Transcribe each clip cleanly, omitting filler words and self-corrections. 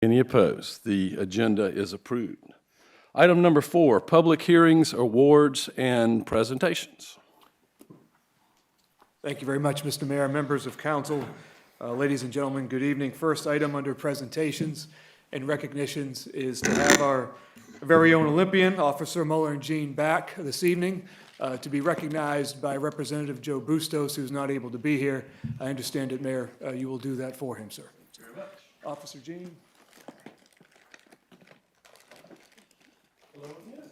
Any opposed? The agenda is approved. Item number 4, public hearings, awards, and presentations. Thank you very much, Mr. Mayor, members of council, ladies and gentlemen, good evening. First item under presentations and recognitions is to have our very own Olympian, Officer Muller and Jean, back this evening to be recognized by Representative Joe Bustos, who's not able to be here. I understand it, Mayor, you will do that for him, sir. Thank you very much. Officer Jean. Hello again.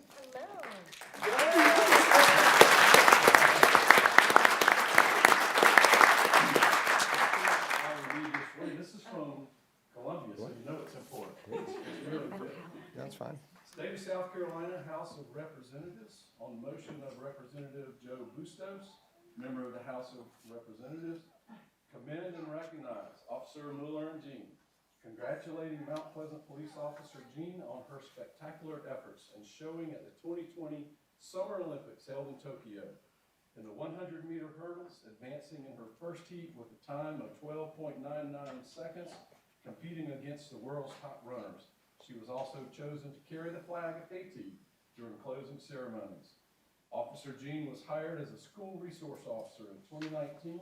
This is from Columbia, so you know it's important. It's really good. That's fine. State of South Carolina House of Representatives, on motion of Representative Joe Bustos, member of the House of Representatives, commend and recognize Officer Muller and Jean, congratulating Mount Pleasant Police Officer Jean on her spectacular efforts and showing at the 2020 Summer Olympics held in Tokyo. In the 100-meter hurdles, advancing in her first heat with a time of 12.99 seconds, competing against the world's top runners. She was also chosen to carry the flag at Haiti during closing ceremonies. Officer Jean was hired as a school resource officer in 2019,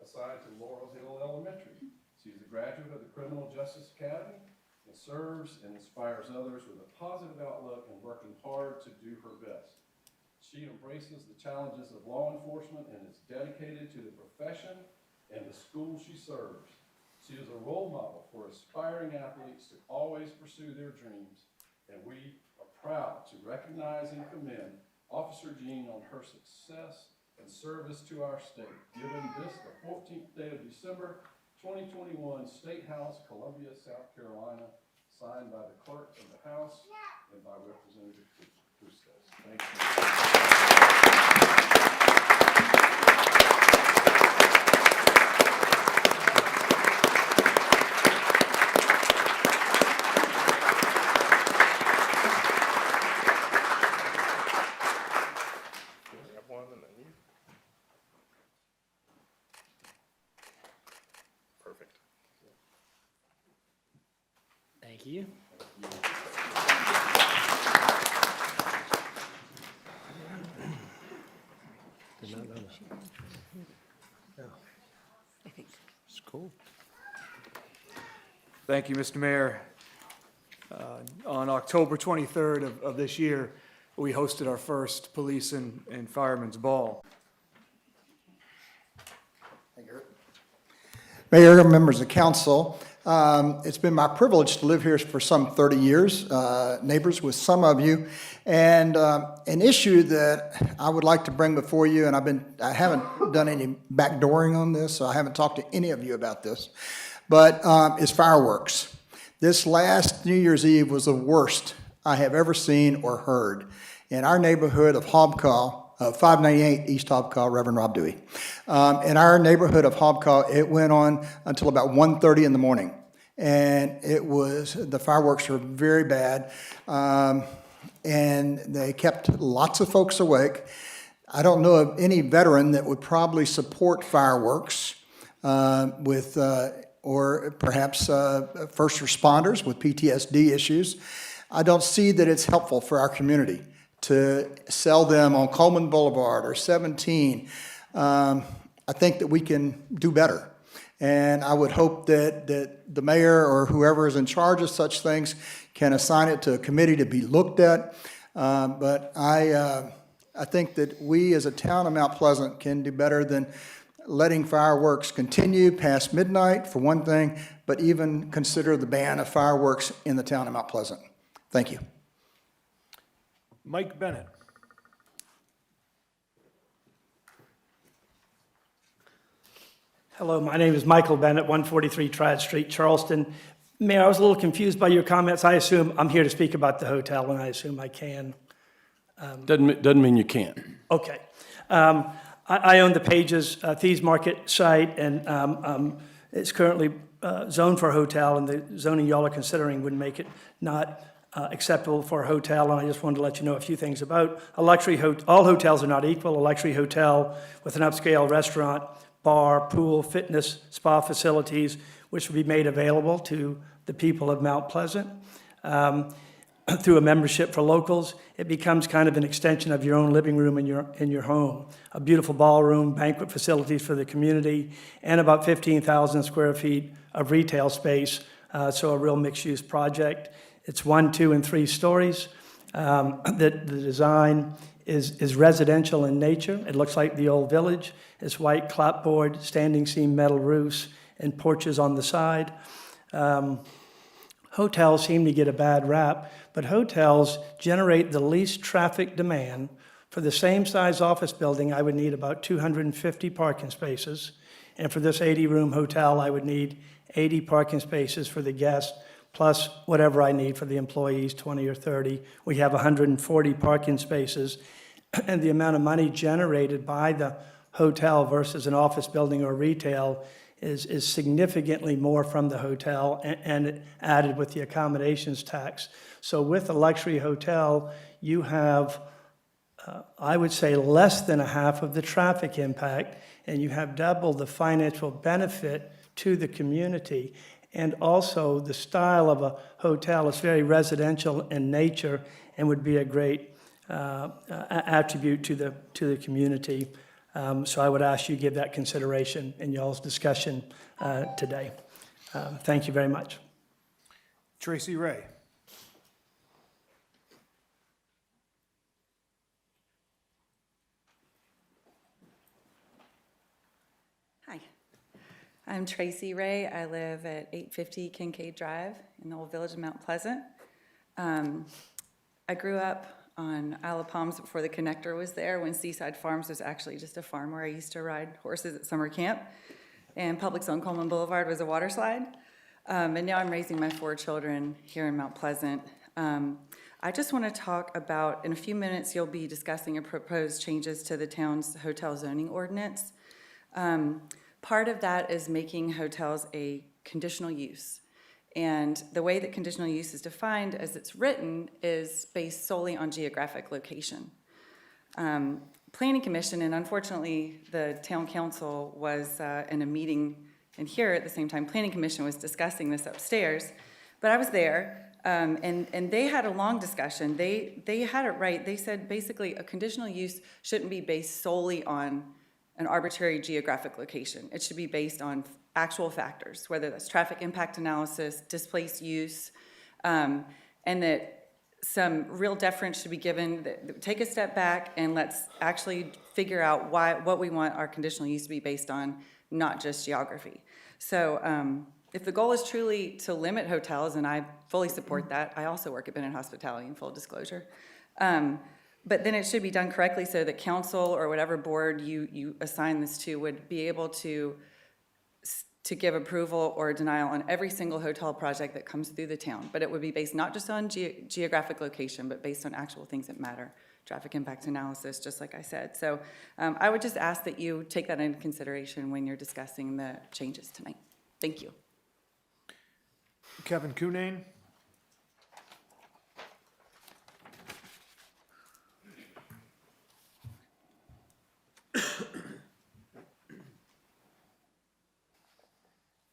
assigned to Laurel Hill Elementary. She is a graduate of the Criminal Justice Academy and serves and inspires others with a positive outlook and working hard to do her best. She embraces the challenges of law enforcement and is dedicated to the profession and the school she serves. She is a role model for aspiring athletes to always pursue their dreams, and we are proud to recognize and commend Officer Jean on her success and service to our state, given this the 14th day of December, 2021, State House, Columbia, South Carolina, signed by the Clerk of the House and by Representative Bustos. Thank you. Perfect. Thank you. It's cool. Thank you, Mr. Mayor. On October 23rd of this year, we hosted our first Police and Firemen's Ball. Mayor, members of council, it's been my privilege to live here for some 30 years, neighbors with some of you, and an issue that I would like to bring before you, and I haven't done any backdooring on this, so I haven't talked to any of you about this, but is fireworks. This last New Year's Eve was the worst I have ever seen or heard in our neighborhood of Hobcaw, 598 East Hobcaw, Reverend Rob Dewey. In our neighborhood of Hobcaw, it went on until about 1:30 in the morning. And the fireworks were very bad. And they kept lots of folks awake. I don't know of any veteran that would probably support fireworks or perhaps first responders with PTSD issues. I don't see that it's helpful for our community to sell them on Coleman Boulevard or 17. I think that we can do better. And I would hope that the mayor or whoever is in charge of such things can assign it to a committee to be looked at. But I think that we as a town of Mount Pleasant can do better than letting fireworks continue past midnight, for one thing, but even consider the ban of fireworks in the town of Mount Pleasant. Thank you. Mike Bennett. Hello, my name is Michael Bennett, 143 Trad Street, Charleston. Mayor, I was a little confused by your comments. I assume I'm here to speak about the hotel, and I assume I can. Doesn't mean you can't. Okay. I own the Pages Thieves Market site, and it's currently zoned for a hotel, and the zoning y'all are considering would make it not acceptable for a hotel. And I just wanted to let you know a few things about a luxury hotel. All hotels are not equal. A luxury hotel with an upscale restaurant, bar, pool, fitness, spa facilities, which will be made available to the people of Mount Pleasant. Through a membership for locals, it becomes kind of an extension of your own living room in your home. A beautiful ballroom, banquet facilities for the community, and about 15,000 square feet of retail space, so a real mixed-use project. It's 1, 2, and 3 stories. The design is residential in nature. It looks like the old village. It's white clapboard, standing seam metal roofs, and porches on the side. Hotels seem to get a bad rap, but hotels generate the least traffic demand. For the same size office building, I would need about 250 parking spaces. And for this 80-room hotel, I would need 80 parking spaces for the guests, plus whatever I need for the employees, 20 or 30. We have 140 parking spaces. And the amount of money generated by the hotel versus an office building or retail is significantly more from the hotel and added with the accommodations tax. So with a luxury hotel, you have, I would say, less than a half of the traffic impact, and you have double the financial benefit to the community. And also the style of a hotel is very residential in nature and would be a great attribute to the community. So I would ask you to give that consideration in y'all's discussion today. Thank you very much. Tracy Ray. Hi, I'm Tracy Ray. I live at 850 Kincaid Drive in the old village of Mount Pleasant. I grew up on Isle of Palms before the connector was there, when Seaside Farms was actually just a farm where I used to ride horses at summer camp. And Public Zone Coleman Boulevard was a water slide. And now I'm raising my 4 children here in Mount Pleasant. I just want to talk about, in a few minutes, you'll be discussing a proposed changes to the town's hotel zoning ordinance. Part of that is making hotels a conditional use. And the way that conditional use is defined as it's written is based solely on geographic location. Planning Commission, and unfortunately the town council was in a meeting in here at the same time. Planning Commission was discussing this upstairs, but I was there, and they had a long discussion. They had it right. They said basically a conditional use shouldn't be based solely on an arbitrary geographic location. It should be based on actual factors, whether that's traffic impact analysis, displaced use, and that some real deference should be given. Take a step back and let's actually figure out what we want our conditional use to be based on, not just geography. So if the goal is truly to limit hotels, and I fully support that, I also work at Bennett Hospitality in full disclosure, but then it should be done correctly so that council or whatever board you assign this to would be able to give approval or denial on every single hotel project that comes through the town. But it would be based not just on geographic location, but based on actual things that matter. Traffic impact analysis, just like I said. So I would just ask that you take that into consideration when you're discussing the changes tonight. Thank you. Kevin Cunane.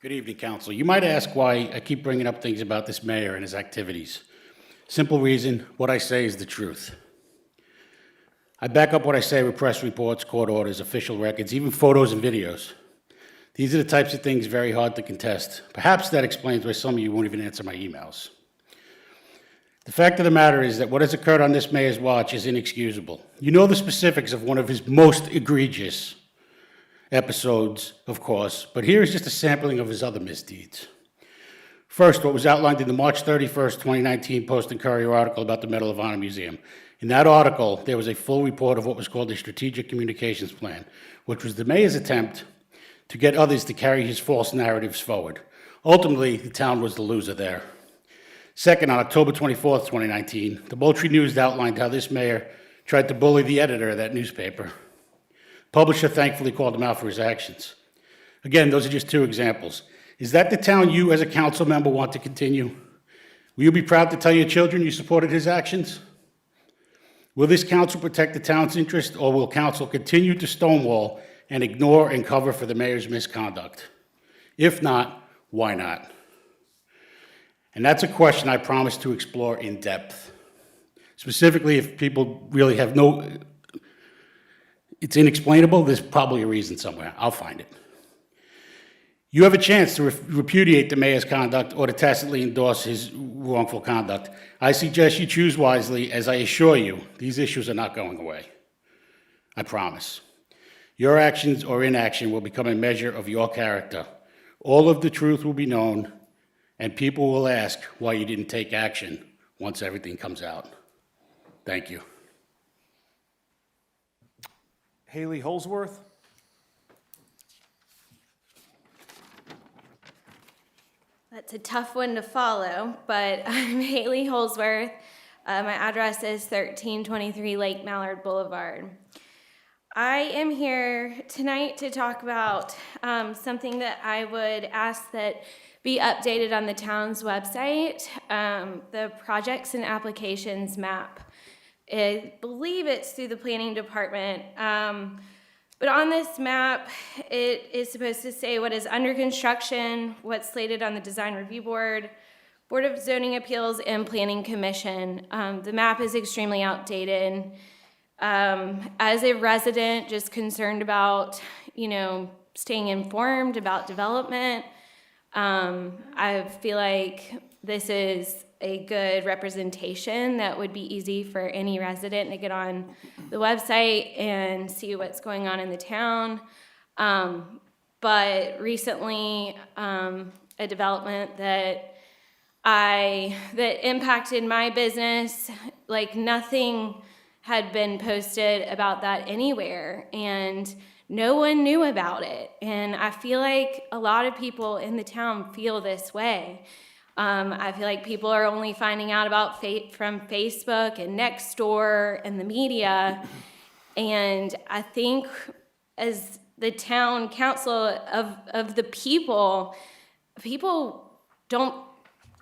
Good evening, Council. You might ask why I keep bringing up things about this mayor and his activities. Simple reason, what I say is the truth. I back up what I say with press reports, court orders, official records, even photos and videos. These are the types of things very hard to contest. Perhaps that explains why some of you won't even answer my emails. The fact of the matter is that what has occurred on this mayor's watch is inexcusable. You know the specifics of one of his most egregious episodes, of course, but here is just a sampling of his other misdeeds. First, what was outlined in the March 31st, 2019 Post and Courier article about the Medal of Honor Museum. In that article, there was a full report of what was called a strategic communications plan, which was the mayor's attempt to get others to carry his false narratives forward. Ultimately, the town was the loser there. Second, on October 24th, 2019, the Moultrie News outlined how this mayor tried to bully the editor of that newspaper. Publisher thankfully called him out for his actions. Again, those are just 2 examples. Is that the town you as a council member want to continue? Will you be proud to tell your children you supported his actions? Will this council protect the town's interest, or will council continue to stonewall and ignore and cover for the mayor's misconduct? If not, why not? And that's a question I promise to explore in depth. Specifically, if people really have it's inexplainable, there's probably a reason somewhere. I'll find it. You have a chance to repudiate the mayor's conduct or to tacitly endorse his wrongful conduct. I suggest you choose wisely, as I assure you, these issues are not going away. I promise. Your actions or inaction will become a measure of your character. All of the truth will be known, and people will ask why you didn't take action once everything comes out. Thank you. Haley Holsworth. That's a tough one to follow, but I'm Haley Holsworth. My address is 1323 Lake Mallard Boulevard. I am here tonight to talk about something that I would ask that be updated on the town's website, the projects and applications map. I believe it's through the planning department. But on this map, it is supposed to say what is under construction, what's slated on the design review board, Board of Zoning Appeals, and Planning Commission. The map is extremely outdated. As a resident, just concerned about, staying informed about development, I feel like this is a good representation that would be easy for any resident to get on the website and see what's going on in the town. But recently, a development that impacted my business, like nothing had been posted about that anywhere, and no one knew about it. And I feel like a lot of people in the town feel this way. I feel like people are only finding out about from Facebook and Nextdoor and the media. And I think as the town council of the people don't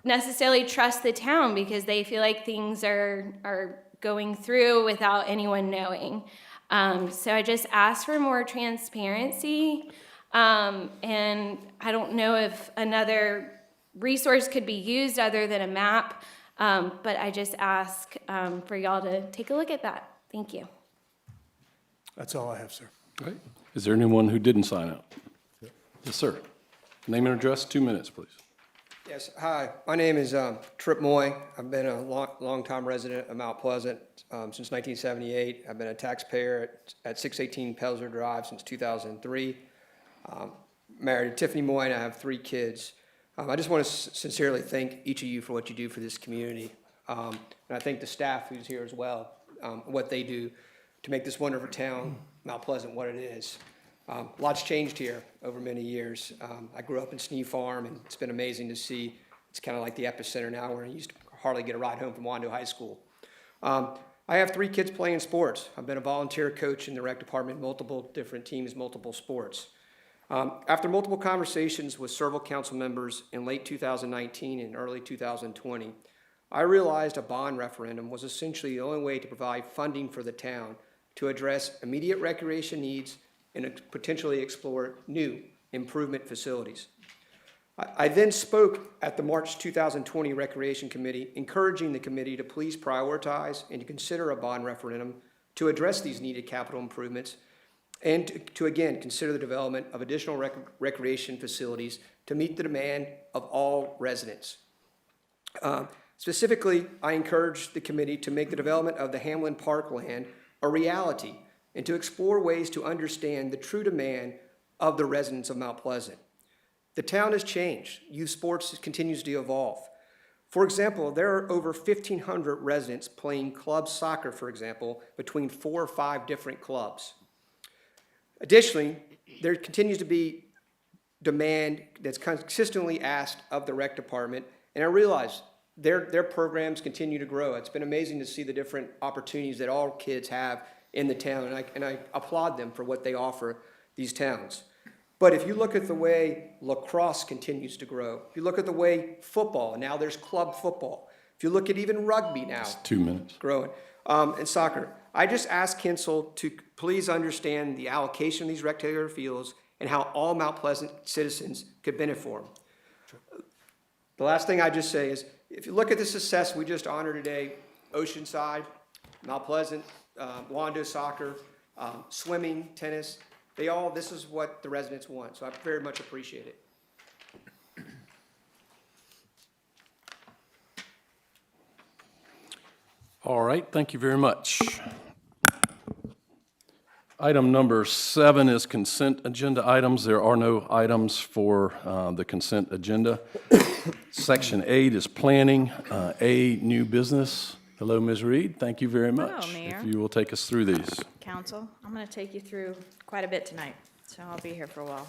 necessarily trust the town because they feel like things are going through without anyone knowing. So I just ask for more transparency. And I don't know if another resource could be used other than a map, but I just ask for y'all to take a look at that. Thank you. That's all I have, sir. All right. Is there anyone who didn't sign up? Yes, sir. Name and address, 2 minutes, please. Yes, hi, my name is Trip Moy. I've been a long-time resident of Mount Pleasant since 1978. I've been a taxpayer at 618 Pelzer Drive since 2003. Married to Tiffany Moy, and I have 3 kids. I just want to sincerely thank each of you for what you do for this community. And I thank the staff who's here as well, what they do to make this wonderful town, Mount Pleasant, what it is. Lots changed here over many years. I grew up in Snee Farm, and it's been amazing to see. It's kind of like the epicenter now, where I used to hardly get a ride home from Wando High School. I have 3 kids playing sports. I've been a volunteer coach in the rec department, multiple different teams, multiple sports. After multiple conversations with several council members in late 2019 and early 2020, I realized a bond referendum was essentially the only way to provide funding for the town to address immediate recreation needs and potentially explore new improvement facilities. I then spoke at the March 2020 Recreation Committee, encouraging the committee to please prioritize and to consider a bond referendum to address these needed capital improvements and to again, consider the development of additional recreation facilities to meet the demand of all residents. Specifically, I encourage the committee to make the development of the Hamlin Park land a reality and to explore ways to understand the true demand of the residents of Mount Pleasant. The town has changed. Youth sports continues to evolve. For example, there are over 1,500 residents playing club soccer, for example, between 4 or 5 different clubs. Additionally, there continues to be demand that's consistently asked of the rec department, and I realize their programs continue to grow. It's been amazing to see the different opportunities that all kids have in the town, and I applaud them for what they offer these towns. But if you look at the way lacrosse continues to grow, if you look at the way football, and now there's club football, if you look at even rugby now, It's 2 minutes. growing, and soccer, I just ask council to please understand the allocation of these rectangular fields and how all Mount Pleasant citizens could benefit from them. The last thing I just say is, if you look at the success we just honored today, Oceanside, Mount Pleasant, Wando soccer, swimming, tennis, this is what the residents want, so I very much appreciate it. All right, thank you very much. Item number 7 is consent agenda items. There are no items for the consent agenda. Section 8 is planning. A, new business. Hello, Ms. Reed. Thank you very much. Hello, Mayor. If you will take us through these. Council, I'm going to take you through quite a bit tonight, so I'll be here for a while.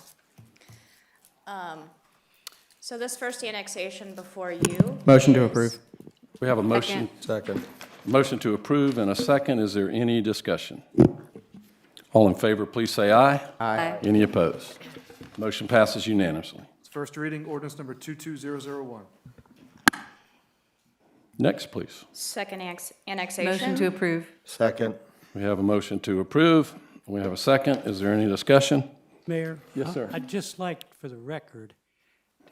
So this first annexation before you. Motion to approve. We have a motion. Second. Motion to approve and a second. Is there any discussion? All in favor, please say aye. Aye. Any opposed? Motion passes unanimously. First reading, ordinance number 22001. Next, please. Second annexation. Motion to approve. Second. We have a motion to approve. We have a second. Is there any discussion? Mayor? Yes, sir. I'd just like, for the record,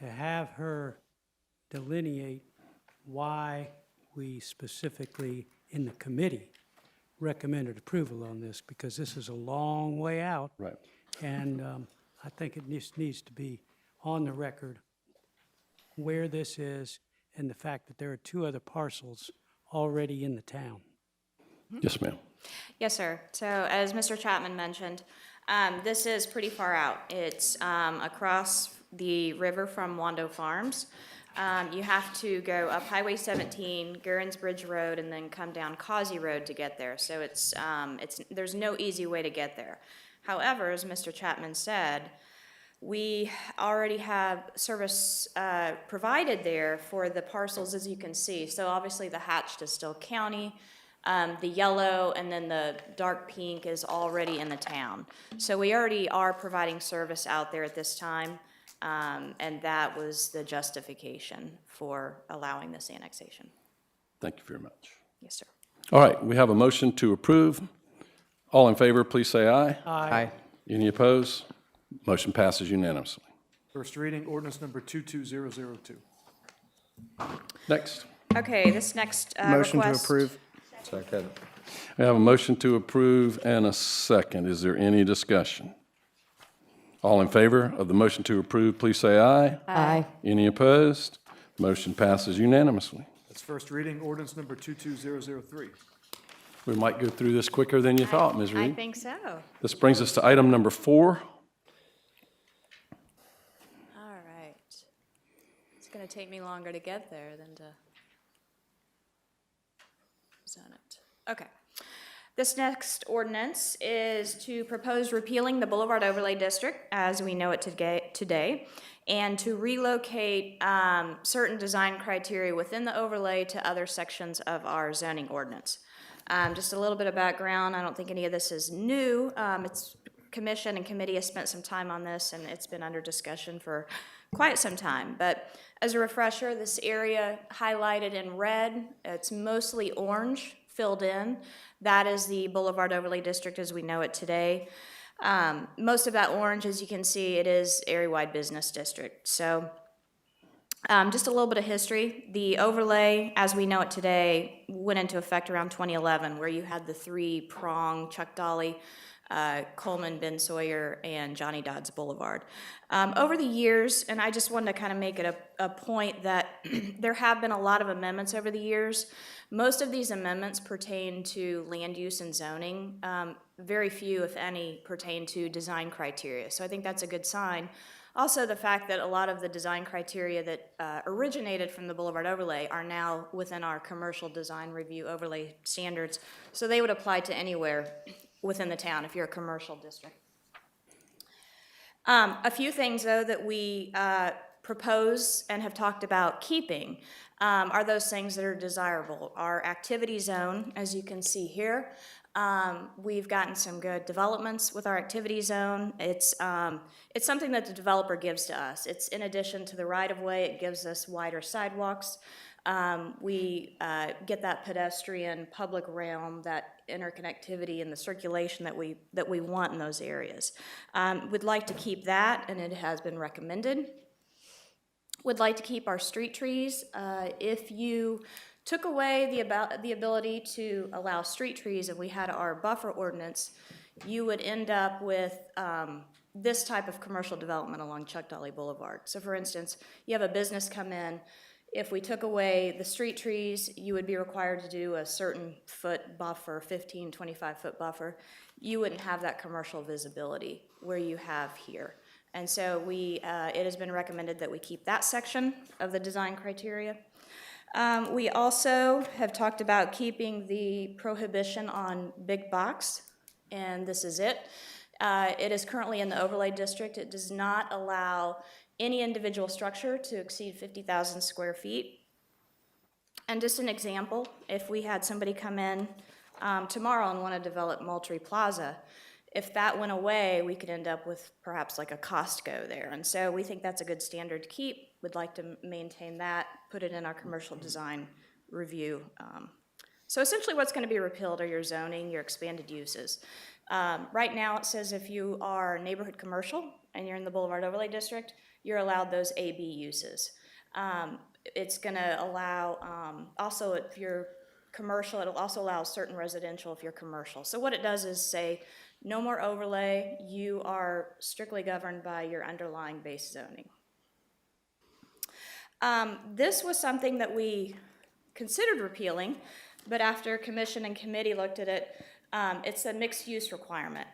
to have her delineate why we specifically, in the committee, recommended approval on this, because this is a long way out. Right. And I think it needs to be on the record where this is and the fact that there are 2 other parcels already in the town. Yes, ma'am. Yes, sir. So as Mr. Chapman mentioned, this is pretty far out. It's across the river from Wando Farms. You have to go up Highway 17, Guerin's Bridge Road, and then come down Causey Road to get there. So there's no easy way to get there. However, as Mr. Chapman said, we already have service provided there for the parcels, as you can see. So obviously the hatched is still county. The yellow and then the dark pink is already in the town. So we already are providing service out there at this time. And that was the justification for allowing this annexation. Thank you very much. Yes, sir. All right, we have a motion to approve. All in favor, please say aye. Aye. Any opposed? Motion passes unanimously. First reading, ordinance number 22002. Next. Okay, this next Motion to request. approve. Second. We have a motion to approve and a second. Is there any discussion? All in favor of the motion to approve, please say aye. Aye. Any opposed? Motion passes unanimously. That's first reading, ordinance number 22003. We might go through this quicker than you thought, Ms. I Reed. think so. This brings us to item number 4. All right. It's going to take me longer to get there than to zone it. Okay. This next ordinance is to propose repealing the Boulevard Overlay District as we know it today, and to relocate certain design criteria within the overlay to other sections of our zoning ordinance. Just a little bit of background. I don't think any of this is new. It's commission and committee has spent some time on this, and it's been under discussion for quite some time. But as a refresher, this area highlighted in red, it's mostly orange, filled in. That is the Boulevard Overlay District as we know it today. Most of that orange, as you can see, it is area-wide business district. So just a little bit of history. The overlay, as we know it today, went into effect around 2011, where you had the 3-prong Chuck Dolly, Coleman, Ben Sawyer, and Johnny Dodds Boulevard. Over the years, and I just wanted to kind of make it a point that there have been a lot of amendments over the years. Most of these amendments pertain to land use and zoning. Very few, if any, pertain to design criteria. So I think that's a good sign. Also, the fact that a lot of the design criteria that originated from the Boulevard Overlay are now within our commercial design review overlay standards. So they would apply to anywhere within the town if you're a commercial district. A few things, though, that we propose and have talked about keeping are those things that are desirable. Our activity zone, as you can see here, we've gotten some good developments with our activity zone. It's something that the developer gives to us. It's in addition to the right-of-way, it gives us wider sidewalks. We get that pedestrian public realm, that interconnectivity and the circulation that we want in those areas. We'd like to keep that, and it has been recommended. would like to keep our street trees. If you took away the ability to allow street trees and we had our buffer ordinance, you would end up with this type of commercial development along Chuck Dolly Boulevard. So for instance, you have a business come in. If we took away the street trees, you would be required to do a certain foot buffer, 15, 25-foot buffer. You wouldn't have that commercial visibility where you have here. And so it has been recommended that we keep that section of the design criteria. We also have talked about keeping the prohibition on big box, and this is it. It is currently in the overlay district. It does not allow any individual structure to exceed 50,000 square feet. And just an example, if we had somebody come in tomorrow and want to develop Moultrie Plaza, if that went away, we could end up with perhaps like a Costco there. And so we think that's a good standard to keep. We'd like to maintain that, put it in our commercial design review. So essentially what's going to be repealed are your zoning, your expanded uses. Right now it says if you are neighborhood commercial and you're in the Boulevard Overlay District, you're allowed those AB uses. It's going to allow, also if you're commercial, it'll also allow certain residential if you're commercial. So what it does is say, no more overlay, you are strictly governed by your underlying base zoning. This was something that we considered repealing, but after commission and committee looked at it, it's a mixed use requirement.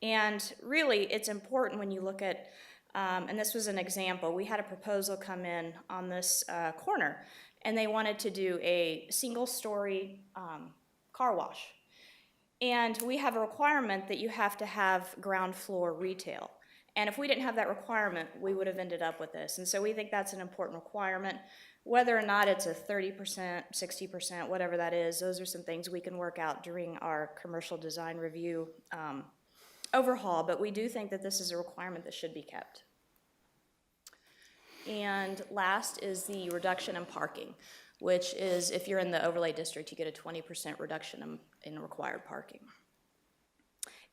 And really, it's important when you look at, and this was an example, we had a proposal come in on this corner, and they wanted to do a single-story car wash. And we have a requirement that you have to have ground floor retail. And if we didn't have that requirement, we would have ended up with this. And so we think that's an important requirement. Whether or not it's a 30%, 60%, whatever that is, those are some things we can work out during our commercial design review overhaul. But we do think that this is a requirement that should be kept. And last is the reduction in parking, which is if you're in the overlay district, you get a 20% reduction in required parking.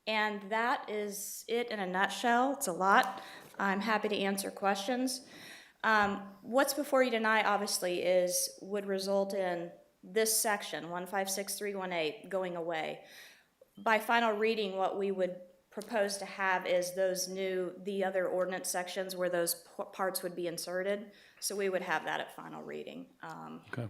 And that is it in a nutshell. It's a lot. I'm happy to answer questions. What's before you tonight, obviously, would result in this section, 156318, going away. By final reading, what we would propose to have is the other ordinance sections where those parts would be inserted. So we would have that at final reading. Okay.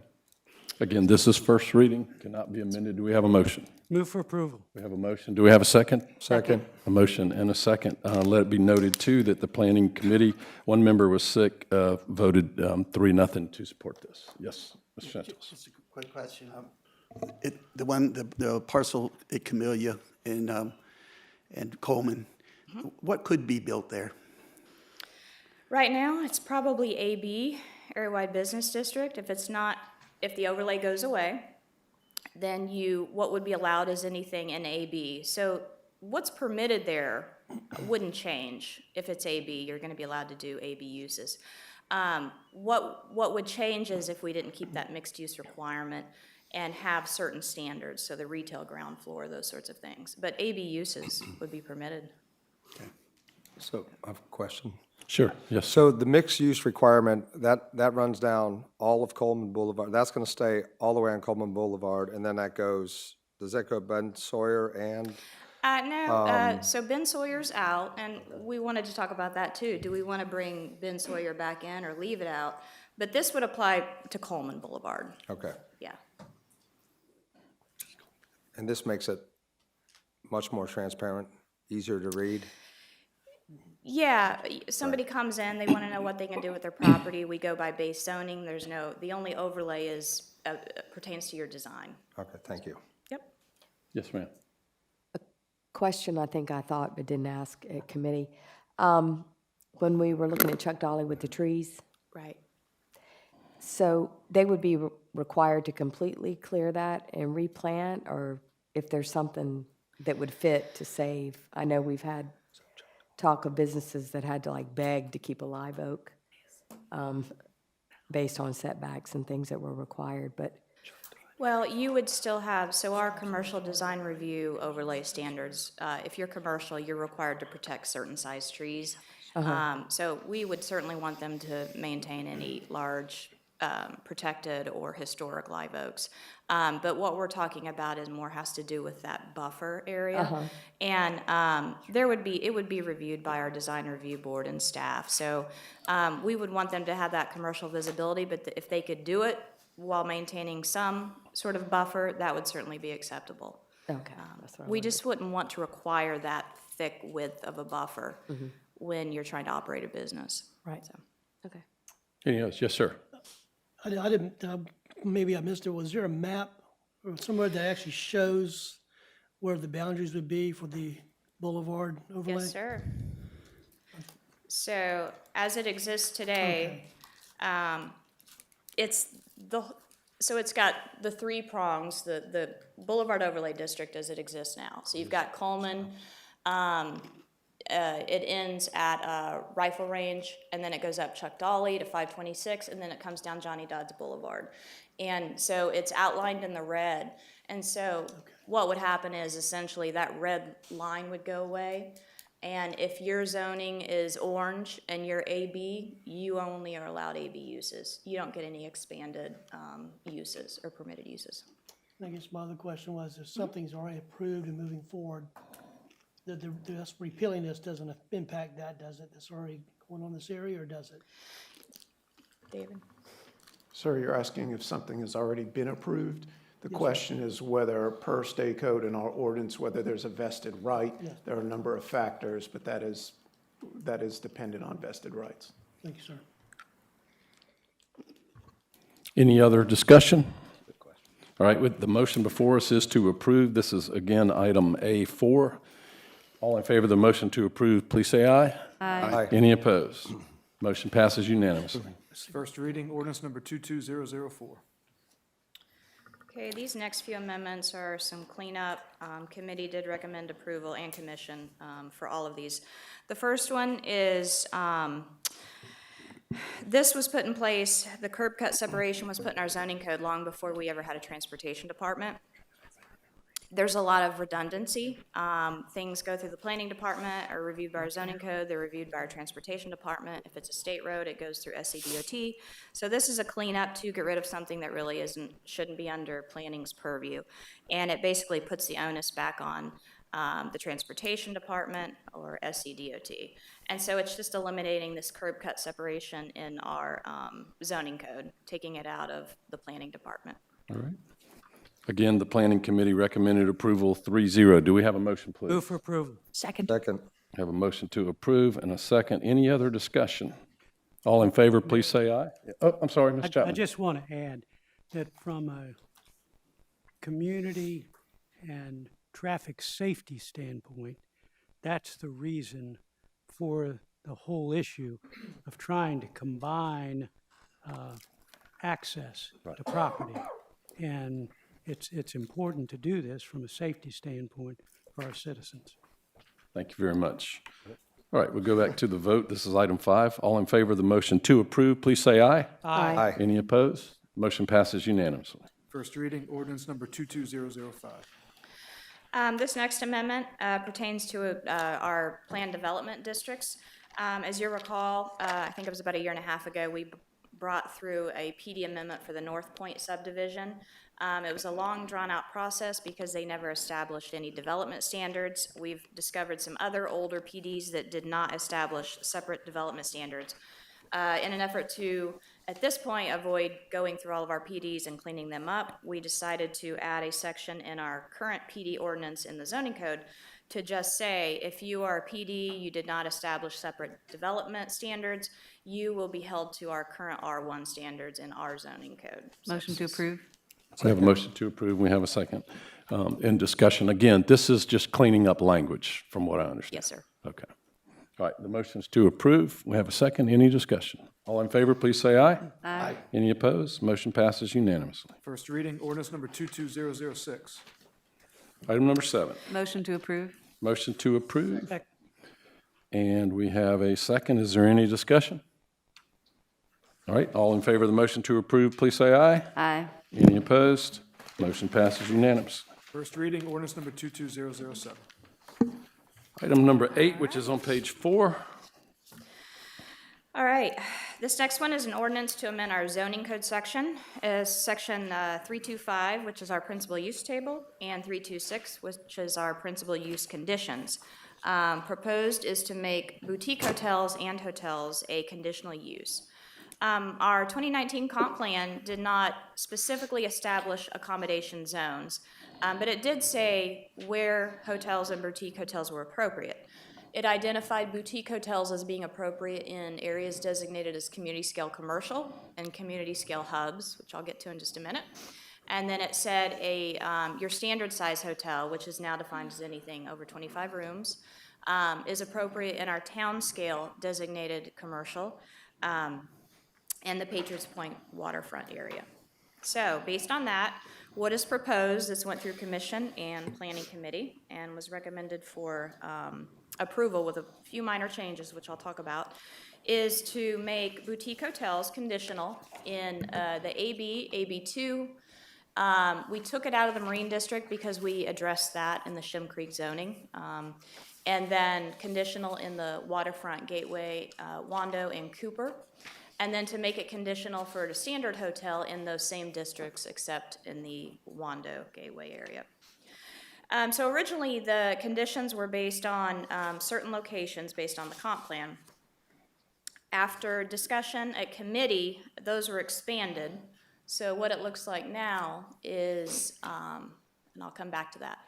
Again, this is first reading, cannot be amended. Do we have a motion? Move for approval. We have a motion. Do we have a second? Second. A motion and a second. Let it be noted, too, that the planning committee, one member was sick, voted 3-0 to support this. Yes, Ms. Chantos. Just a quick question. The parcel at Camellia and Coleman, what could be built there? Right now, it's probably AB, Area-Wide Business District. If the overlay goes away, then what would be allowed is anything in AB. So what's permitted there wouldn't change. If it's AB, you're going to be allowed to do AB uses. What would change is if we didn't keep that mixed use requirement and have certain standards, so the retail ground floor, those sorts of things. But AB uses would be permitted. Okay. So I have a question. Sure, yes. So the mixed-use requirement, that runs down all of Coleman Boulevard. That's going to stay all the way on Coleman Boulevard, and then does that go Ben Sawyer and? No, so Ben Sawyer's out, and we wanted to talk about that too. Do we want to bring Ben Sawyer back in or leave it out? But this would apply to Coleman Boulevard. Okay. Yeah. And this makes it much more transparent, easier to read? Yeah, somebody comes in, they want to know what they can do with their property. We go by base zoning. The only overlay pertains to your design. Okay, thank you. Yep. Yes, ma'am. Question I thought but didn't ask at committee. When we were looking at Chuck Dolly with the trees, Right. so they would be required to completely clear that and replant, or if there's something that would fit to save? I know we've had talk of businesses that had to beg to keep a live oak based on setbacks and things that were required, but. Well, you would still have, so our commercial design review overlay standards, if you're commercial, you're required to protect certain size trees. So we would certainly want them to maintain any large protected or historic live oaks. But what we're talking about is more has to do with that buffer area. And it would be reviewed by our design review board and staff. So we would want them to have that commercial visibility, but if they could do it while maintaining some sort of buffer, that would certainly be acceptable. Okay. That's what I We just wouldn't want to require that thick width of a buffer when you're trying to operate a business. Right. So. Okay. Any others? Yes, sir. I didn't, maybe I missed it. Was there a map or somewhere that actually shows where the boundaries would be for the boulevard overlay? Yes, sir. So as it exists today, it's got the three prongs, the Boulevard Overlay District as it exists now. So you've got Coleman, it ends at Rifle Range, and then it goes up Chuck Dolly to 526, and then it comes down Johnny Dodds Boulevard. And so it's outlined in the red. And so what would happen is essentially that red line would go away. And if your zoning is orange and you're AB, you only are allowed AB uses. You don't get any expanded uses or permitted uses. I guess my other question was, if something's already approved and moving forward, that us repealing this doesn't impact that, does it? That's already going on in this area, or does it? David? Sir, you're asking if something has already been approved? The Yes, question is whether, per state code and our ordinance, whether there's a vested right. Yes. There are a number of factors, but that is dependent on vested rights. Thank you, sir. Any other discussion? All right, with the motion before us is to approve. This is, again, item A4. All in favor of the motion to approve, please say aye. Aye. Any opposed? Motion passes unanimously. First reading, ordinance number 22004. Okay, these next few amendments are some cleanup. Committee did recommend approval, and commission for all of these. The first one is, this was put in place, the curb cut separation was put in our zoning code long before we ever had a transportation department. There's a lot of redundancy. Things go through the planning department, are reviewed by our zoning code, they're reviewed by our transportation department. If it's a state road, it goes through SCDOT. So this is a cleanup to get rid of something that really shouldn't be under planning's purview. And it basically puts the onus back on the transportation department or SCDOT. And so it's just eliminating this curb cut separation in our zoning code, taking it out of the planning department. All right. Again, the planning committee recommended approval 3-0. Do we have a motion, please? Move for approval. Second. Second. Have a motion to approve and a second. Any other discussion? All in favor, please say aye. Oh, I'm sorry, Ms. I Chapman. just want to add that from a community and traffic safety standpoint, that's the reason for the whole issue of trying to combine access to property. And it's important to do this from a safety standpoint for our citizens. Thank you very much. All right, we'll go back to the vote. This is item 5. All in favor of the motion to approve, please say aye. Aye. Aye. Any opposed? Motion passes unanimously. First reading, ordinance number 22005. This next amendment pertains to our planned development districts. As you recall, I think it was about a year and a half ago, we brought through a PD amendment for the North Point subdivision. It was a long, drawn-out process because they never established any development standards. We've discovered some other older PDs that did not establish separate development standards. In an effort to, at this point, avoid going through all of our PDs and cleaning them up, we decided to add a section in our current PD ordinance in the zoning code to just say, if you are a PD, you did not establish separate development standards, you will be held to our current R1 standards in our zoning code. Motion to approve? We have a motion to approve. We have a second. In discussion, again, this is just cleaning up language from what I understand. Yes, sir. Okay. All right, the motion is to approve. We have a second. Any discussion? All in favor, please say aye. Aye. Any opposed? Motion passes unanimously. First reading, ordinance number 22006. Item number 7. Motion to approve? Motion to approve. Second. And we have a second. Is there any discussion? All right, all in favor of the motion to approve, please say aye. Aye. Any opposed? Motion passes unanimously. First reading, ordinance number 22007. Item number 8, which is on page 4. All right, this next one is an ordinance to amend our zoning code section, is section 325, which is our principal use table, and 326, which is our principal use conditions. Proposed is to make boutique hotels and hotels a conditional use. Our 2019 comp plan did not specifically establish accommodation zones, but it did say where hotels and boutique hotels were appropriate. It identified boutique hotels as being appropriate in areas designated as community scale commercial and community scale hubs, which I'll get to in just a minute. And then it said your standard size hotel, which is now defined as anything over 25 rooms, is appropriate in our town scale designated commercial and the Patriots Point waterfront area. So based on that, what is proposed, this went through commission and planning committee and was recommended for approval with a few minor changes, which I'll talk about, is to make boutique hotels conditional in the AB, AB2. We took it out of the Marine District because we addressed that in the Shim Creek zoning. And then conditional in the waterfront gateway, Wando and Cooper. And then to make it conditional for a standard hotel in those same districts except in the Wando gateway area. So originally the conditions were based on certain locations based on the comp plan. After discussion at committee, those were expanded. So what it looks like now is, and I'll come back to that.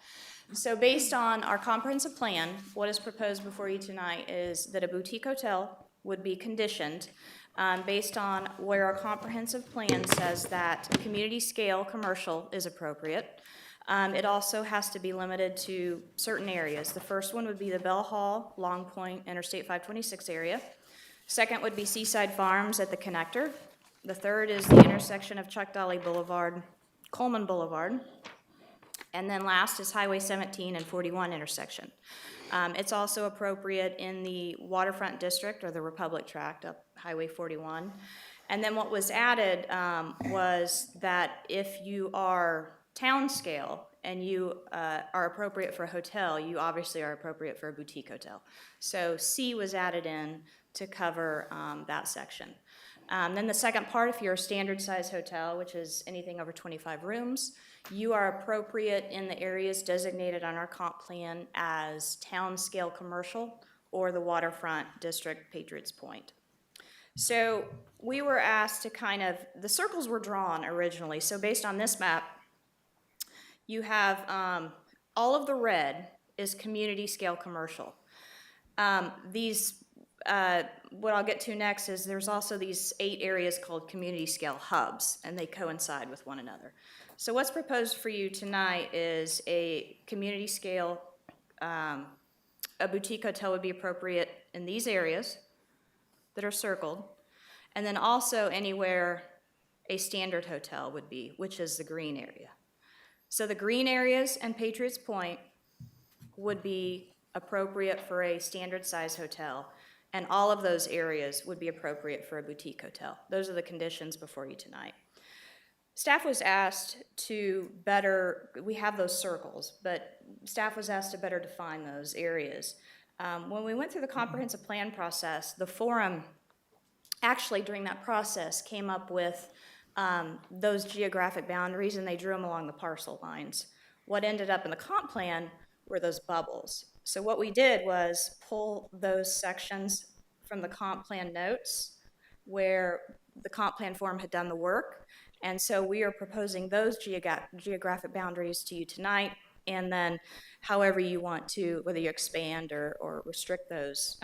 So based on our comprehensive plan, what is proposed before you tonight is that a boutique hotel would be conditioned based on where our comprehensive plan says that community scale commercial is appropriate. It also has to be limited to certain areas. The first one would be the Bell Hall, Long Point, Interstate 526 area. Second would be Seaside Farms at the connector. The third is the intersection of Chuck Dolly Boulevard, Coleman Boulevard. And then last is Highway 17 and 41 intersection. It's also appropriate in the waterfront district or the Republic Tract up Highway 41. And then what was added was that if you are town scale and you are appropriate for a hotel, you obviously are appropriate for a boutique hotel. So C was added in to cover that section. Then the second part, if you're a standard size hotel, which is anything over 25 rooms, you are appropriate in the areas designated on our comp plan as town scale commercial or the waterfront district Patriots Point. So we were asked to the circles were drawn originally. So based on this map, you have all of the red is community scale commercial. What I'll get to next is there's also these 8 areas called community scale hubs, and they coincide with one another. So what's proposed for you tonight is a community scale, a boutique hotel would be appropriate in these areas that are circled, and then also anywhere a standard hotel would be, which is the green area. So the green areas and Patriots Point would be appropriate for a standard size hotel, and all of those areas would be appropriate for a boutique hotel. Those are the conditions before you tonight. Staff was asked to we have those circles, but staff was asked to better define those areas. When we went through the comprehensive plan process, the forum actually during that process came up with those geographic boundaries, and they drew them along the parcel lines. What ended up in the comp plan were those bubbles. So what we did was pull those sections from the comp plan notes where the comp plan forum had done the work. And so we are proposing those geographic boundaries to you tonight, and then however you want to, whether you expand or restrict those.